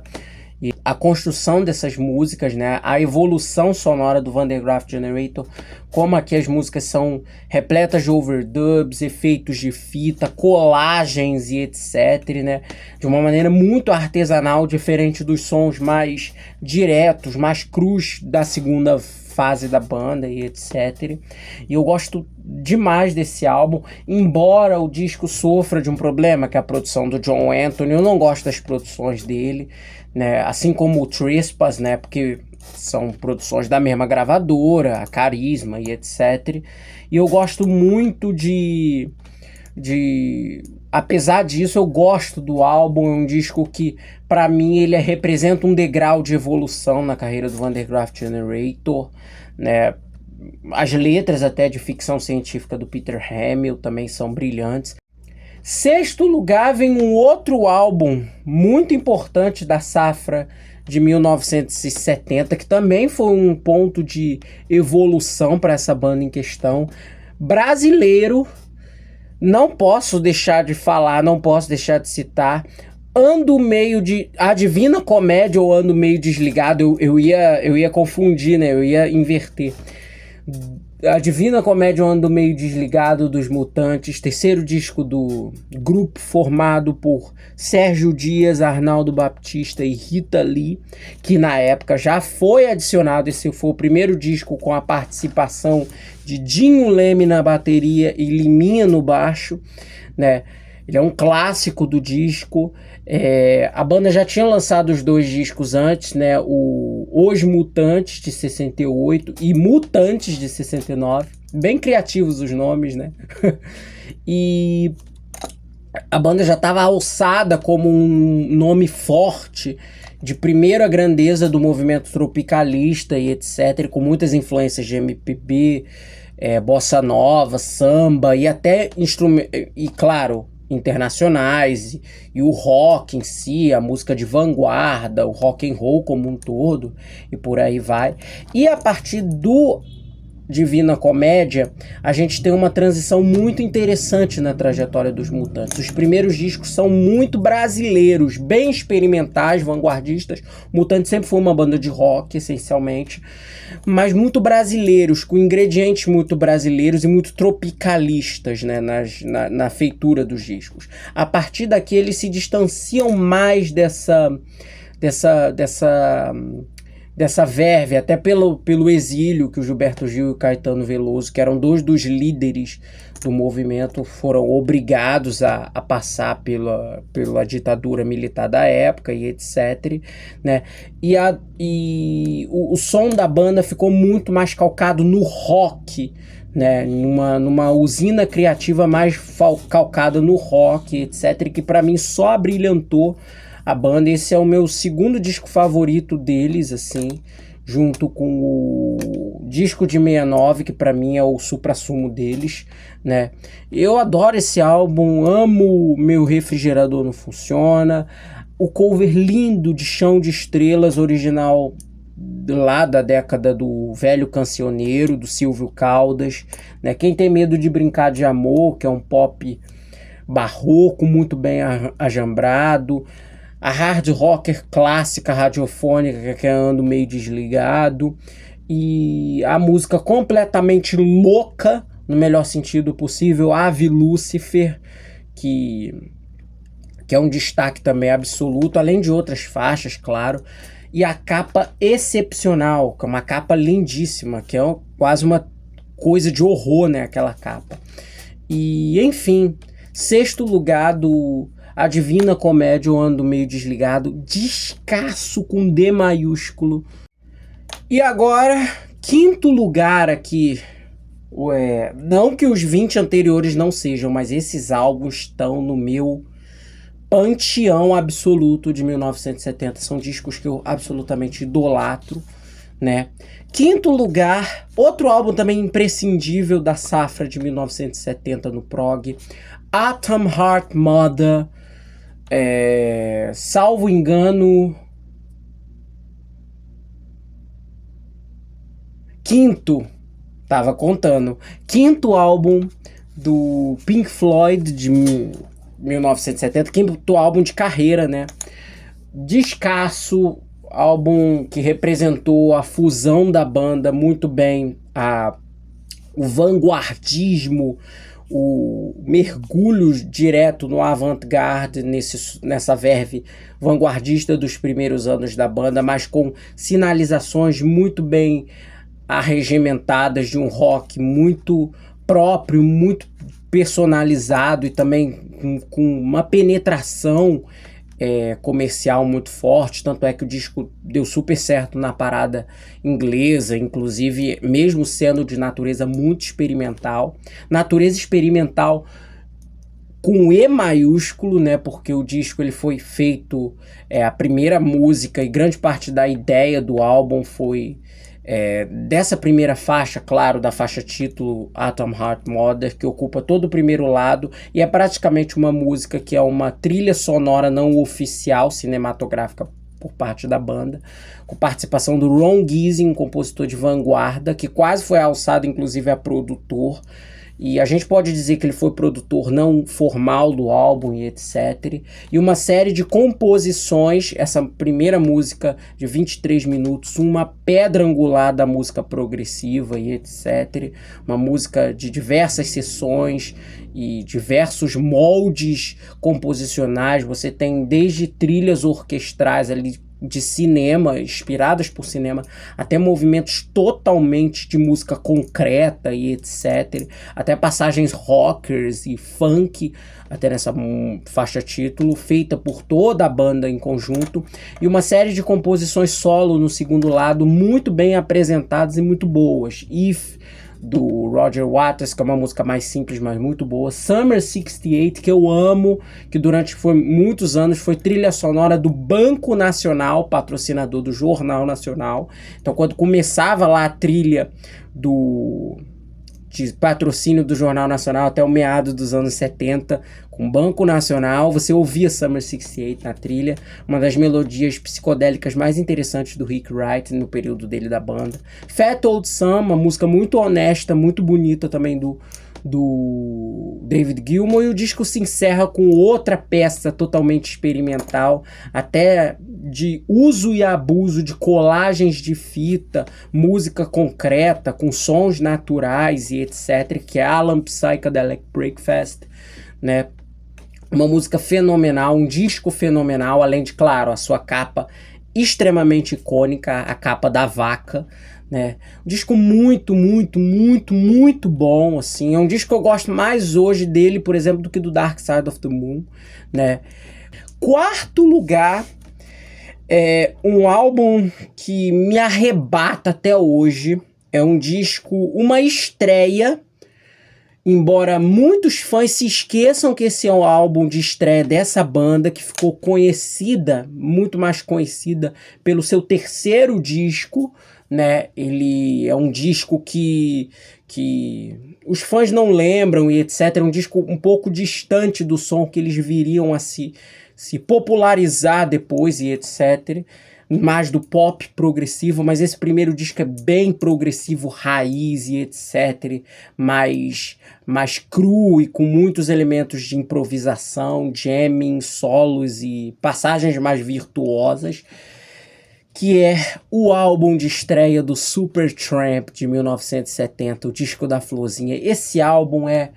e a construção dessas músicas, né, a evolução sonora do Van der Graaf Generator, como aqui as músicas são repletas de overdubs, efeitos de fita, colagens e etc, né, de uma maneira muito artesanal, diferente dos sons mais diretos, mais crus da segunda fase da banda e etc. E eu gosto demais desse álbum, embora o disco sofra de um problema, que é a produção do John Anthony. Eu não gosto das produções dele, né? Assim como o Trespass, né? Porque são produções da mesma gravadora, a Carisma e etc. E eu gosto muito apesar disso, eu gosto do álbum. É um disco que, para mim, ele representa um degrau de evolução na carreira do Van der Graaf Generator, né? As letras até de ficção científica do Peter Hamill também são brilhantes. Sexto lugar vem um outro álbum muito importante da safra de 1970, que também foi um ponto de evolução para essa banda em questão. Brasileiro, não posso deixar de falar, não posso deixar de citar Ando Meio de... A Divina Comédia ou Ando Meio Desligado, eu ia confundir, né? Eu ia inverter. A Divina Comédia Ando Meio Desligado, dos Mutantes, terceiro disco do grupo formado por Sérgio Dias, Arnaldo Baptista e Rita Lee, que na época já foi adicionado. Esse foi o primeiro disco com a participação de Dinho Leme na bateria e Liminha no baixo, né? Ele é um clássico do disco. A banda já tinha lançado os 2 discos antes, né? Os Mutantes, de 68, e Mutantes, de 69. Bem criativos os nomes, né? E a banda já estava alçada como um nome forte, de primeira grandeza do movimento tropicalista e etc., com muitas influências de MPB, bossa nova, samba e até e claro, internacionais, e o rock em si, a música de vanguarda, o rock and roll como um todo, e por aí vai. E a partir do Divina Comédia, a gente tem uma transição muito interessante na trajetória dos Mutantes. Os primeiros discos são muito brasileiros, bem experimentais, vanguardistas. Mutantes sempre foi uma banda de rock, essencialmente, mas muito brasileiros, com ingredientes muito brasileiros e muito tropicalistas, né, na feitura dos discos. A partir daqui eles se distanciam mais dessa verve, até pelo exílio que o Gilberto Gil e o Caetano Veloso, que eram 2 dos líderes do movimento, foram obrigados a passar pela ditadura militar da época e etc, né? E o som da banda ficou muito mais calcado no rock, né? Numa usina criativa mais calcada no rock, etc, que para mim só abrilhantou a banda. Esse é o meu segundo disco favorito deles, assim, junto com o disco de 69, que pra mim é o suprassumo deles, né? Eu adoro esse álbum, amo Meu Refrigerador Não Funciona, o cover lindo de Chão de Estrelas, original lá da década do Velho Cancioneiro, do Silvio Caldas, né? Quem Tem Medo de Brincar de Amor, que é um pop barroco, muito bem ajambrado. A hard rocker clássica radiofônica, que é Ando Meio Desligado. E a música completamente louca, no melhor sentido possível, Ave Lúcifer, que é um destaque também absoluto, além de outras faixas, claro. E a capa excepcional, que é uma capa lindíssima, que é quase uma coisa de horror, né, aquela capa. E, enfim, sexto lugar do A Divina Comédia, Eu Ando Meio Desligado, descasso com D maiúsculo. E agora, quinto lugar aqui, não que os 20 anteriores não sejam, mas esses álbuns estão no meu panteão absoluto de 1970. São discos que eu absolutamente idolatro, né? Quinto lugar, outro álbum também imprescindível da safra de 1970 no prog, Atom Heart Mother, salvo engano, quinto álbum do Pink Floyd de 1970, quinto álbum de carreira, né? Descasso, álbum que representou a fusão da banda muito bem, o vanguardismo, o mergulho direto no avant-garde, nessa verve vanguardista dos primeiros anos da banda, mas com sinalizações muito bem arregimentadas de um rock muito próprio, muito personalizado e também com uma penetração comercial muito forte. Tanto é que o disco deu super certo na parada inglesa, inclusive mesmo sendo de natureza muito experimental. Natureza experimental com E maiúsculo, né? Porque o disco ele foi feito, a primeira música e grande parte da ideia do álbum foi dessa primeira faixa, claro, da faixa título Atom Heart Mother, que ocupa todo o primeiro lado e é praticamente uma música que é uma trilha sonora não oficial cinematográfica por parte da banda, com participação do Ron Gissing, um compositor de vanguarda, que quase foi alçado inclusive a produtor. E a gente pode dizer que ele foi produtor não formal do álbum e etc. E uma série de composições, essa primeira música de 23 minutos, uma pedra angular da música progressiva e etc. Uma música de diversas sessões e diversos moldes composicionais. Você tem desde trilhas orquestrais ali de cinema, inspiradas por cinema, até movimentos totalmente de música concreta e etc. Até passagens rockers e funk, até nessa faixa título, feita por toda a banda em conjunto. E uma série de composições solo no segundo lado, muito bem apresentadas e muito boas. If, do Roger Waters, que é uma música mais simples, mas muito boa. Summer 68, que eu amo, que durante muitos anos foi trilha sonora do Banco Nacional, patrocinador do Jornal Nacional. Então, quando começava lá a trilha de patrocínio do Jornal Nacional até o meado dos anos 70, com Banco Nacional, você ouvia Summer 68 na trilha, uma das melodias psicodélicas mais interessantes do Rick Wright no período dele da banda. Fat Old Sam, uma música muito honesta, muito bonita também do David Gilmour, e o disco se encerra com outra peça totalmente experimental, até de uso e abuso de colagens de fita, música concreta, com sons naturais e etc., que é Alan Psychedelic Breakfast, né? Uma música fenomenal, um disco fenomenal, além de, claro, a sua capa extremamente icônica, a capa da vaca, né? Um disco muito, muito, muito, muito bom, assim. É um disco que eu gosto mais hoje dele, por exemplo, do que do Dark Side of the Moon, né? Quarto lugar, um álbum que me arrebata até hoje. É um disco, uma estreia, embora muitos fãs se esqueçam que esse é um álbum de estreia dessa banda, que ficou conhecida, muito mais conhecida, pelo seu terceiro disco, né? Ele é um disco que os fãs não lembram e etc. É um disco um pouco distante do som que eles viriam a se popularizar depois e etc. mais do pop progressivo, mas esse primeiro disco é bem progressivo, raiz e etc, mais cru e com muitos elementos de improvisação, jamming, solos e passagens mais virtuosas, que é o álbum de estreia do Supertramp de 1970, o disco da Florzinha. Esse álbum é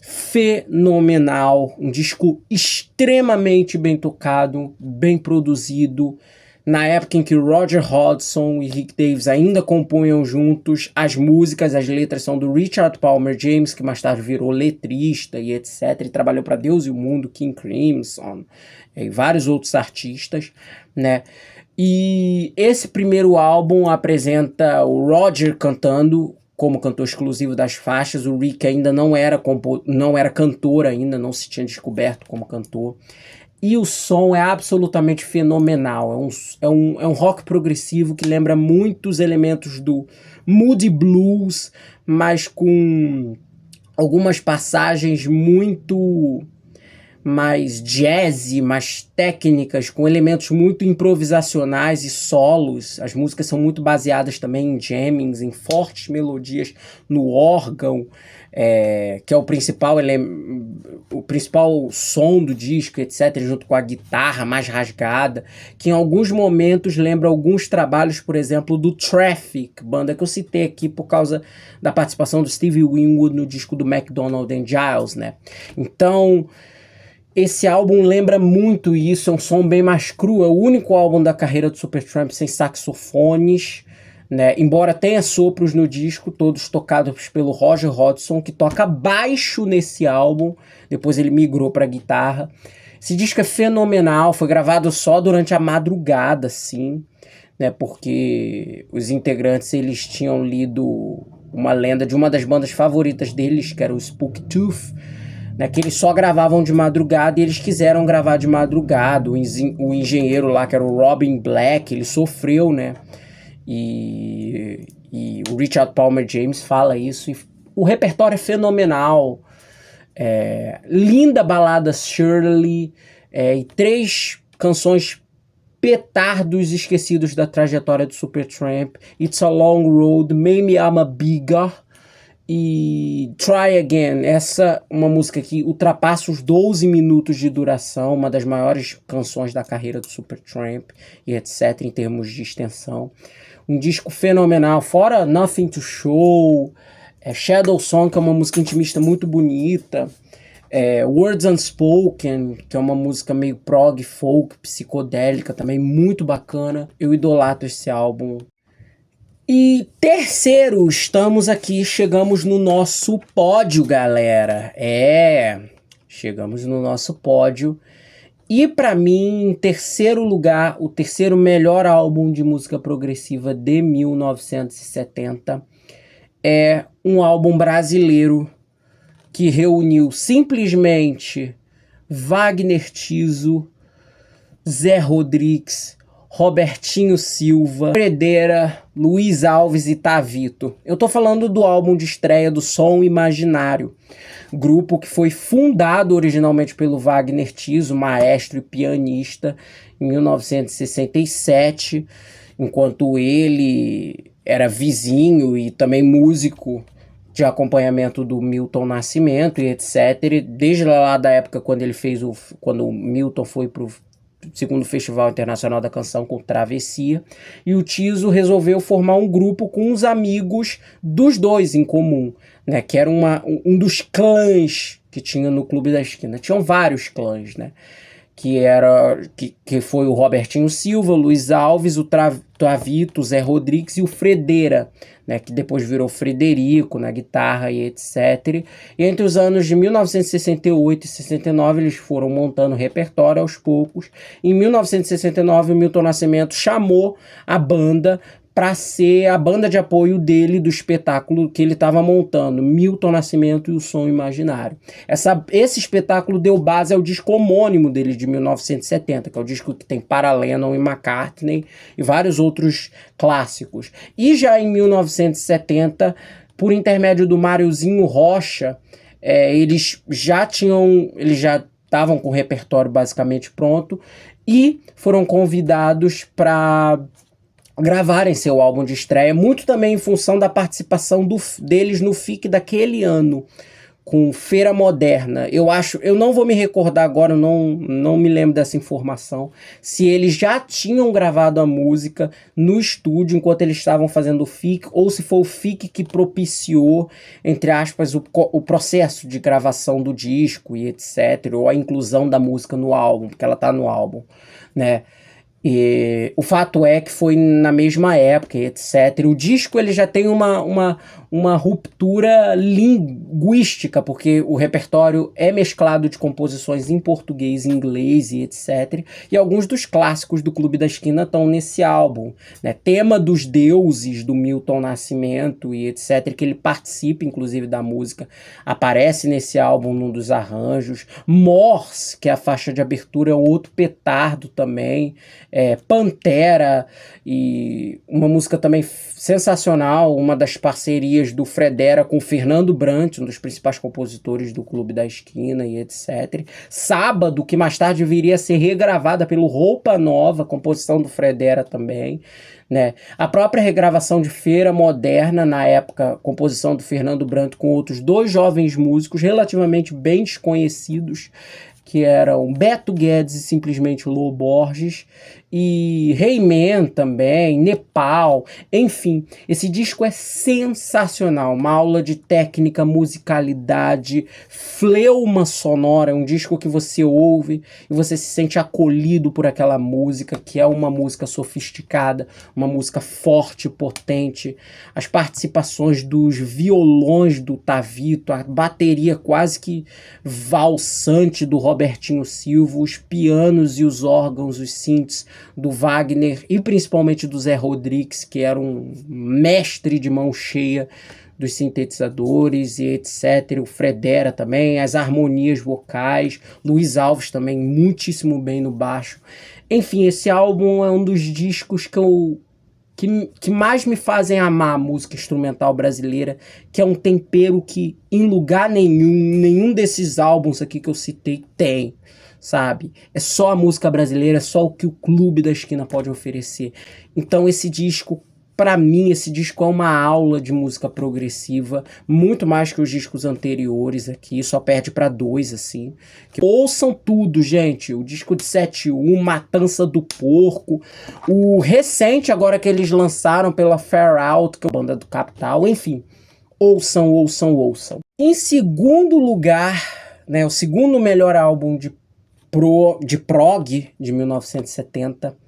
fenomenal, um disco extremamente bem tocado, bem produzido, na época em que Roger Hodgson e Rick Davies ainda compunham juntos. As músicas, as letras são do Richard Palmer James, que mais tarde virou letrista e etc, e trabalhou para Deus e o Mundo, King Crimson e vários outros artistas, né? E esse primeiro álbum apresenta o Roger cantando como cantor exclusivo das faixas. O Rick ainda não era cantor ainda, não se tinha descoberto como cantor. E o som é absolutamente fenomenal. É um rock progressivo que lembra muitos elementos do Moody Blues, mas com algumas passagens muito mais jazzy, mais técnicas, com elementos muito improvisacionais e solos. As músicas são muito baseadas também em jammings, em fortes melodias no órgão, que é o principal som do disco, etc., junto com a guitarra mais rasgada, que em alguns momentos lembra alguns trabalhos, por exemplo, do Traffic, banda que eu citei aqui por causa da participação do Stevie Winwood no disco do MacDonald and Giles, né? Então, esse álbum lembra muito isso, é um som bem mais cru, é o único álbum da carreira do Supertramp sem saxofones, né? Embora tenha sopros no disco, todos tocados pelo Roger Hodgson, que toca baixo nesse álbum, depois ele migrou para guitarra. Esse disco é fenomenal, foi gravado só durante a madrugada, assim, né? Porque os integrantes, eles tinham lido uma lenda de uma das bandas favoritas deles, que era o Spooktooth, né, que eles só gravavam de madrugada, e eles quiseram gravar de madrugada. O engenheiro lá, que era o Robin Black, ele sofreu, né? E o Richard Palmer James fala isso. E o repertório é fenomenal. Linda balada Shirley, e 3 canções petardos esquecidos da trajetória do Supertramp: It's a Long Road, Maybe I'm a Bigger e Try Again. Essa uma música que ultrapassa os 12 minutos de duração, uma das maiores canções da carreira do Supertramp e etc, em termos de extensão. Um disco fenomenal, fora Nothing to Show, Shadow Song, que é uma música intimista muito bonita, Words Unspoken, que é uma música meio prog, folk, psicodélica, também muito bacana. Eu idolatro esse álbum. E terceiro, chegamos no nosso pódio, galera. Chegamos no nosso pódio. E pra mim, em terceiro lugar, o terceiro melhor álbum de música progressiva de 1970 é um álbum brasileiro que reuniu simplesmente Wagner Tiso, Zé Rodrigues, Robertinho Silva, Fredeira, Luiz Alves e Tavito. Eu tô falando do álbum de estreia do Som Imaginário, grupo que foi fundado originalmente pelo Wagner Tiso, maestro e pianista, em 1967, enquanto ele era vizinho e também músico de acompanhamento do Milton Nascimento e etc. Desde lá da época quando o Milton foi pro segundo Festival Internacional da Canção com Travessia, e o Tiso resolveu formar um grupo com os amigos dos dois em comum, né, que era um dos clãs que tinha no Clube da Esquina. Tinham vários clãs, né, que foi o Robertinho Silva, o Luiz Alves, o Tavito, o Zé Rodrigues e o Fredeira, né, que depois virou Frederico na guitarra e etc. E entre os anos de 1968 e 69 eles foram montando repertório aos poucos. Em 1969 o Milton Nascimento chamou a banda para ser a banda de apoio dele do espetáculo que ele estava montando, Milton Nascimento e o Som Imaginário. Esse espetáculo deu base ao disco homônimo dele de 1970, que é o disco que tem Para Lennon e McCartney e vários outros clássicos. E já em 1970, por intermédio do Máriozinho Rocha, eles já estavam com o repertório basicamente pronto e foram convidados para gravarem seu álbum de estreia, muito também em função da participação deles no FIC daquele ano, com Feira Moderna. Eu não vou me recordar agora, não me lembro dessa informação, se eles já tinham gravado a música no estúdio enquanto eles estavam fazendo o FIC, ou se foi o FIC que propiciou, entre aspas, o processo de gravação do disco e etc, ou a inclusão da música no álbum, porque ela tá no álbum, né? E o fato é que foi na mesma época, etc. O disco ele já tem uma ruptura linguística, porque o repertório é mesclado de composições em português, inglês e etc. E alguns dos clássicos do Clube da Esquina estão nesse álbum, né? Tema dos Deuses, do Milton Nascimento e etc., que ele participa, inclusive, da música, aparece nesse álbum num dos arranjos. Morse, que é a faixa de abertura, é outro petardo também. Pantera, e uma música também sensacional, uma das parcerias do Fredera com o Fernando Brant, um dos principais compositores do Clube da Esquina e etc. Sábado, que mais tarde viria a ser regravada pelo Roupa Nova, composição do Fredera também, né? A própria regravação de Feira Moderna, na época, composição do Fernando Brant com outros 2 jovens músicos relativamente bem desconhecidos, que eram Beto Guedes e simplesmente Lô Borges, e Rayman também, Nepal, enfim, esse disco é sensacional, uma aula de técnica, musicalidade, fleuma sonora, é um disco que você ouve e você se sente acolhido por aquela música, que é uma música sofisticada, uma música forte, potente, as participações dos violões do Tavito, a bateria quase que valsante do Robertinho Silva, os pianos e os órgãos, os synths do Wagner e principalmente do Zé Rodrigues, que era um mestre de mão cheia dos sintetizadores e etc. O Fredera também, as harmonias vocais, Luiz Alves também muitíssimo bem no baixo. Enfim, esse álbum é um dos discos que mais me fazem amar a música instrumental brasileira, que é um tempero que em lugar nenhum desses álbuns aqui que eu citei tem, sabe? É só a música brasileira, é só o que o Clube da Esquina pode oferecer. Então esse disco, pra mim, esse disco é uma aula de música progressiva, muito mais que os discos anteriores aqui, só perde pra 2, assim. Ouçam tudo, gente, o disco de 7-1, Matança do Porco, o recente agora que eles lançaram pela Far Out, que é a banda do Capital, enfim, ouçam. Em segundo lugar, né, o segundo melhor álbum de prog de 1970,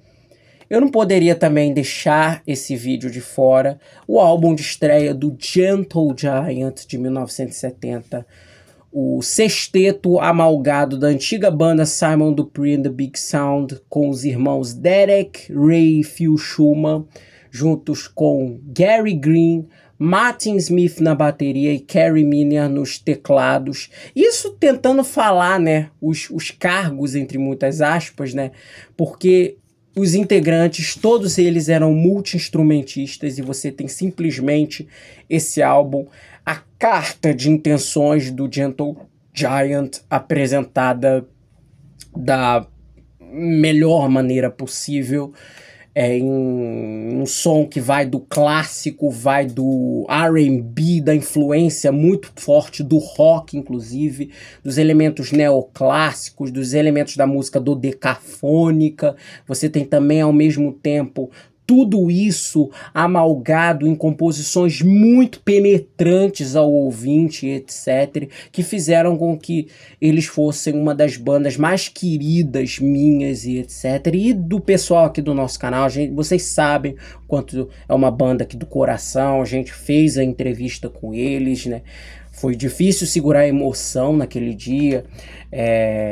eu não poderia também deixar esse vídeo de fora, o álbum de estreia do Gentle Giant de 1970, o sexteto amalgado da antiga banda Simon Dupree and the Big Sound, com os irmãos Derek, Ray e Phil Schumann, juntos com Gary Green, Martin Smith na bateria e Kerry Minner nos teclados. Isso tentando falar, né, os cargos, entre muitas aspas, né, porque os integrantes, todos eles eram multi-instrumentistas, e você tem simplesmente esse álbum, a carta de intenções do Gentle Giant apresentada da melhor maneira possível, em um som que vai do clássico, vai do R&B, da influência muito forte do rock, inclusive, dos elementos neoclássicos, dos elementos da música dodecafônica. Você tem também, ao mesmo tempo, tudo isso amalgado em composições muito penetrantes ao ouvinte, etc., que fizeram com que eles fossem uma das bandas mais queridas minhas e etc., e do pessoal aqui do nosso canal. Vocês sabem o quanto é uma banda aqui do coração, a gente fez a entrevista com eles, né? Foi difícil segurar a emoção naquele dia.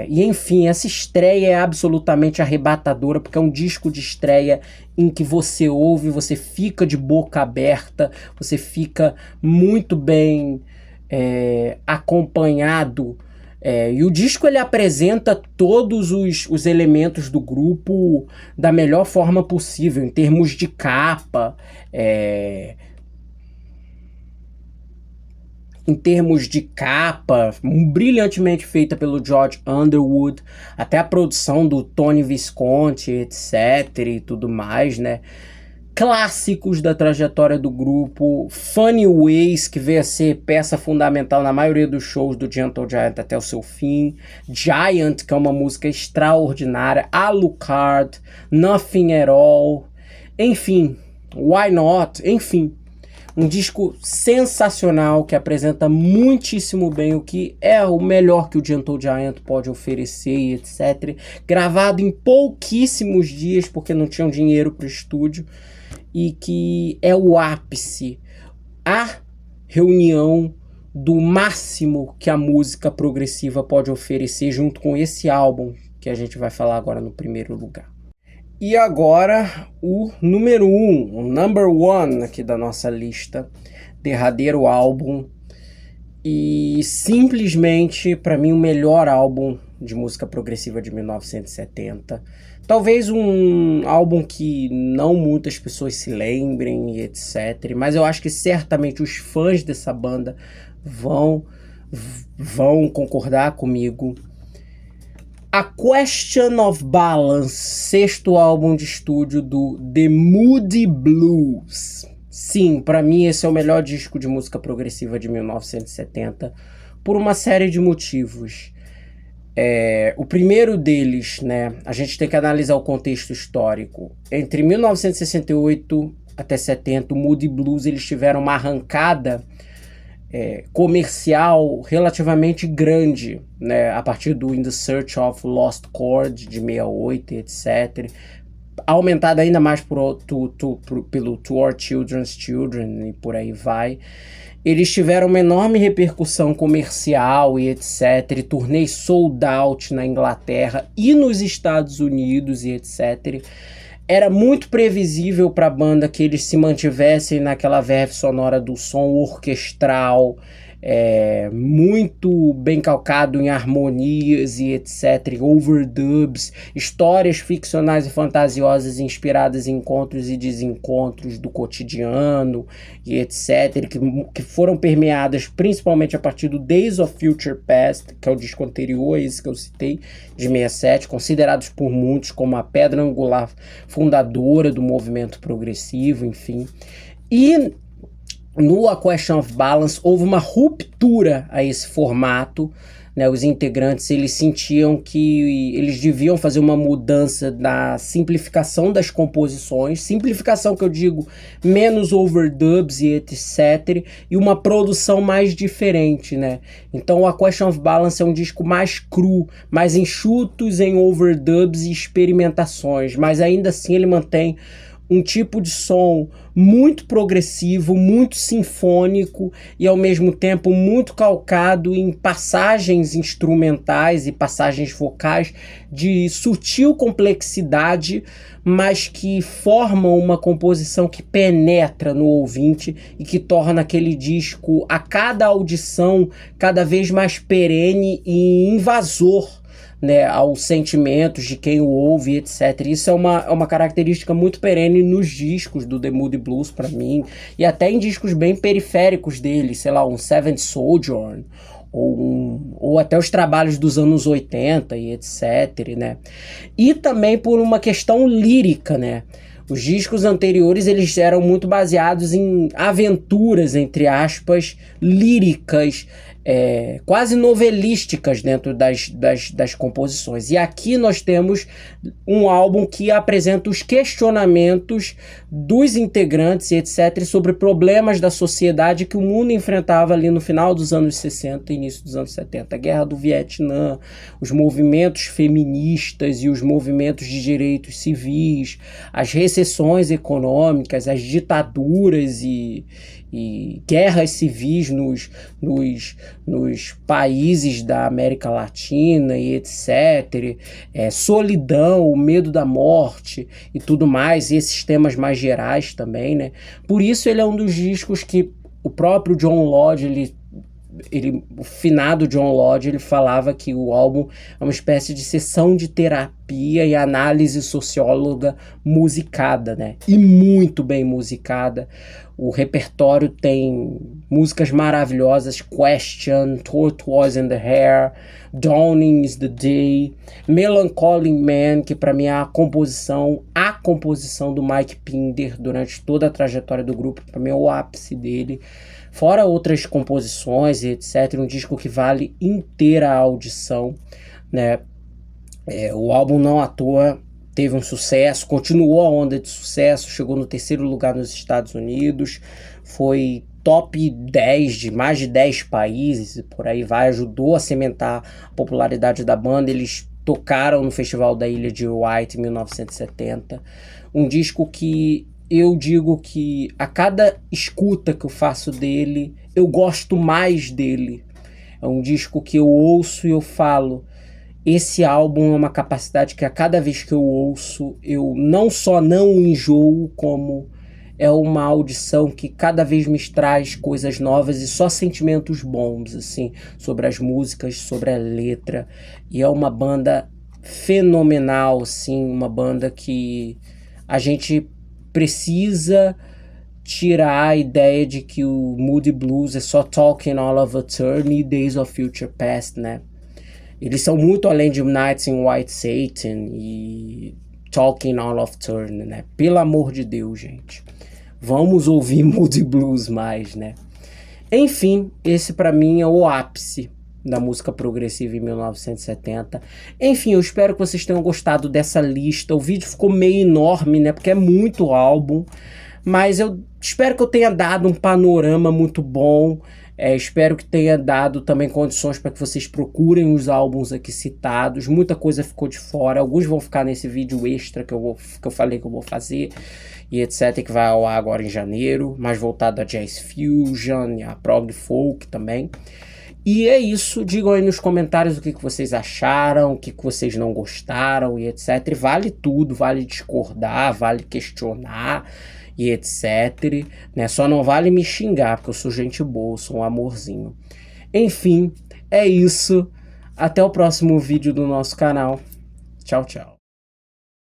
E enfim, essa estreia é absolutamente arrebatadora, porque é um disco de estreia em que você ouve, você fica de boca aberta, você fica muito bem acompanhado. E o disco ele apresenta todos os elementos do grupo da melhor forma possível, em termos de capa, em termos de capa, brilhantemente feita pelo George Underwood, até a produção do Tony Visconti, etc. e tudo mais, né? Clássicos da trajetória do grupo, Funny Ways, que veio a ser peça fundamental na maioria dos shows do Gentle Giant até o seu fim, Giant, que é uma música extraordinária, Alucard, Nothing at All, enfim, Why Not, enfim. Um disco sensacional que apresenta muitíssimo bem o que é o melhor que o Gentle Giant pode oferecer e etc. Gravado em pouquíssimos dias porque não tinham dinheiro para o estúdio e que é o ápice, a reunião do máximo que a música progressiva pode oferecer junto com esse álbum que a gente vai falar agora no primeiro lugar. E agora o número 1, o number 1 aqui da nossa lista, derradeiro álbum e simplesmente para mim o melhor álbum de música progressiva de 1970. Talvez um álbum que não muitas pessoas se lembrem e etc, mas eu acho que certamente os fãs dessa banda vão concordar comigo. A Question of Balance, sexto álbum de estúdio do The Moody Blues. Sim, para mim esse é o melhor disco de música progressiva de 1970, por uma série de motivos. O primeiro deles, né, a gente tem que analisar o contexto histórico. Entre 1968 até 70, o Moody Blues eles tiveram uma arrancada comercial relativamente grande, né, a partir do In the Search of Lost Chord de 68, etc. Aumentada ainda mais pelo To Our Children's Children e por aí vai. Eles tiveram uma enorme repercussão comercial e etc. Turnês sold out na Inglaterra e nos Estados Unidos e etc. Era muito previsível para a banda que eles se mantivessem naquela verve sonora do som orquestral, muito bem calcado em harmonias e etc, overdubs, histórias ficcionais e fantasiosas inspiradas em encontros e desencontros do cotidiano e etc, que foram permeadas principalmente a partir do Days of Future Past, que é o disco anterior a esse que eu citei, de 67, considerados por muitos como a pedra angular fundadora do movimento progressivo, enfim. E no A Question of Balance houve uma ruptura a esse formato, né? Os integrantes eles sentiam que eles deviam fazer uma mudança na simplificação das composições, simplificação que eu digo menos overdubs e etc, e uma produção mais diferente, né? Então A Question of Balance é um disco mais cru, mais enxutos em overdubs e experimentações, mas ainda assim ele mantém um tipo de som muito progressivo, muito sinfônico e ao mesmo tempo muito calcado em passagens instrumentais e passagens vocais de sutil complexidade, mas que formam uma composição que penetra no ouvinte e que torna aquele disco, a cada audição, cada vez mais perene e invasor, né, aos sentimentos de quem o ouve, etc. Isso é uma característica muito perene nos discos do The Moody Blues para mim, e até em discos bem periféricos dele, sei lá, um Seventh Sojourn, ou até os trabalhos dos anos 80 e etc, né? E também por uma questão lírica, né? Os discos anteriores eles eram muito baseados em aventuras, entre aspas, líricas, quase novelísticas dentro das composições. E aqui nós temos um álbum que apresenta os questionamentos dos integrantes e etc. sobre problemas da sociedade que o mundo enfrentava ali no final dos anos 60 e início dos anos 70. A Guerra do Vietnã, os movimentos feministas e os movimentos de direitos civis, as recessões econômicas, as ditaduras e guerras civis nos países da América Latina e etc, solidão, o medo da morte e tudo mais, e esses temas mais gerais também, né? Por isso ele é um dos discos que o próprio John Lodge ele o finado John Lodge, ele falava que o álbum é uma espécie de sessão de terapia e análise socióloga musicada, né? E muito bem musicada. O repertório tem músicas maravilhosas, Question, Tortoise in the Hair, Dawning is the Day, Melancholy Man, que para mim é a composição do Mike Pinder durante toda a trajetória do grupo, para mim é o ápice dele. Fora outras composições e etc, um disco que vale inteira a audição, né? O álbum não à toa teve um sucesso, continuou a onda de sucesso, chegou no 3º lugar nos Estados Unidos, foi top 10 de mais de 10 países e por aí vai, ajudou a cimentar a popularidade da banda. Eles tocaram no Festival da Ilha de White em 1970, um disco que eu digo que a cada escuta que eu faço dele, eu gosto mais dele. É um disco que eu ouço e eu falo, esse álbum é uma capacidade que a cada vez que eu ouço, eu não só não enjoo, como é uma audição que cada vez me traz coisas novas e só sentimentos bons, assim, sobre as músicas, sobre a letra. E é uma banda fenomenal, assim, uma banda que a gente precisa tirar a ideia de que o Moody Blues é só Talking All of Eternity e Days of Future Past, né? Eles são muito além de Nights in White Satin e Talking All of Turn, né? Pelo amor de Deus, gente. Vamos ouvir Moody Blues mais, né? Enfim, esse pra mim é o ápice da música progressiva em 1970. Enfim, eu espero que vocês tenham gostado dessa lista. O vídeo ficou meio enorme, né? Porque é muito álbum. Mas eu espero que eu tenha dado um panorama muito bom. Espero que tenha dado também condições para que vocês procurem os álbuns aqui citados. Muita coisa ficou de fora. Alguns vão ficar nesse vídeo extra que eu falei que eu vou fazer e etc, que vai ao ar agora em janeiro, mais voltado a Jazz Fusion e a Prog Folk também. E é isso, digam aí nos comentários o que vocês acharam, o que vocês não gostaram e etc. E vale tudo, vale discordar, vale questionar e etc, né? Só não vale me xingar, porque eu sou gente boa, sou um amorzinho. Enfim, é isso. Até o próximo vídeo do nosso canal. Tchau, tchau.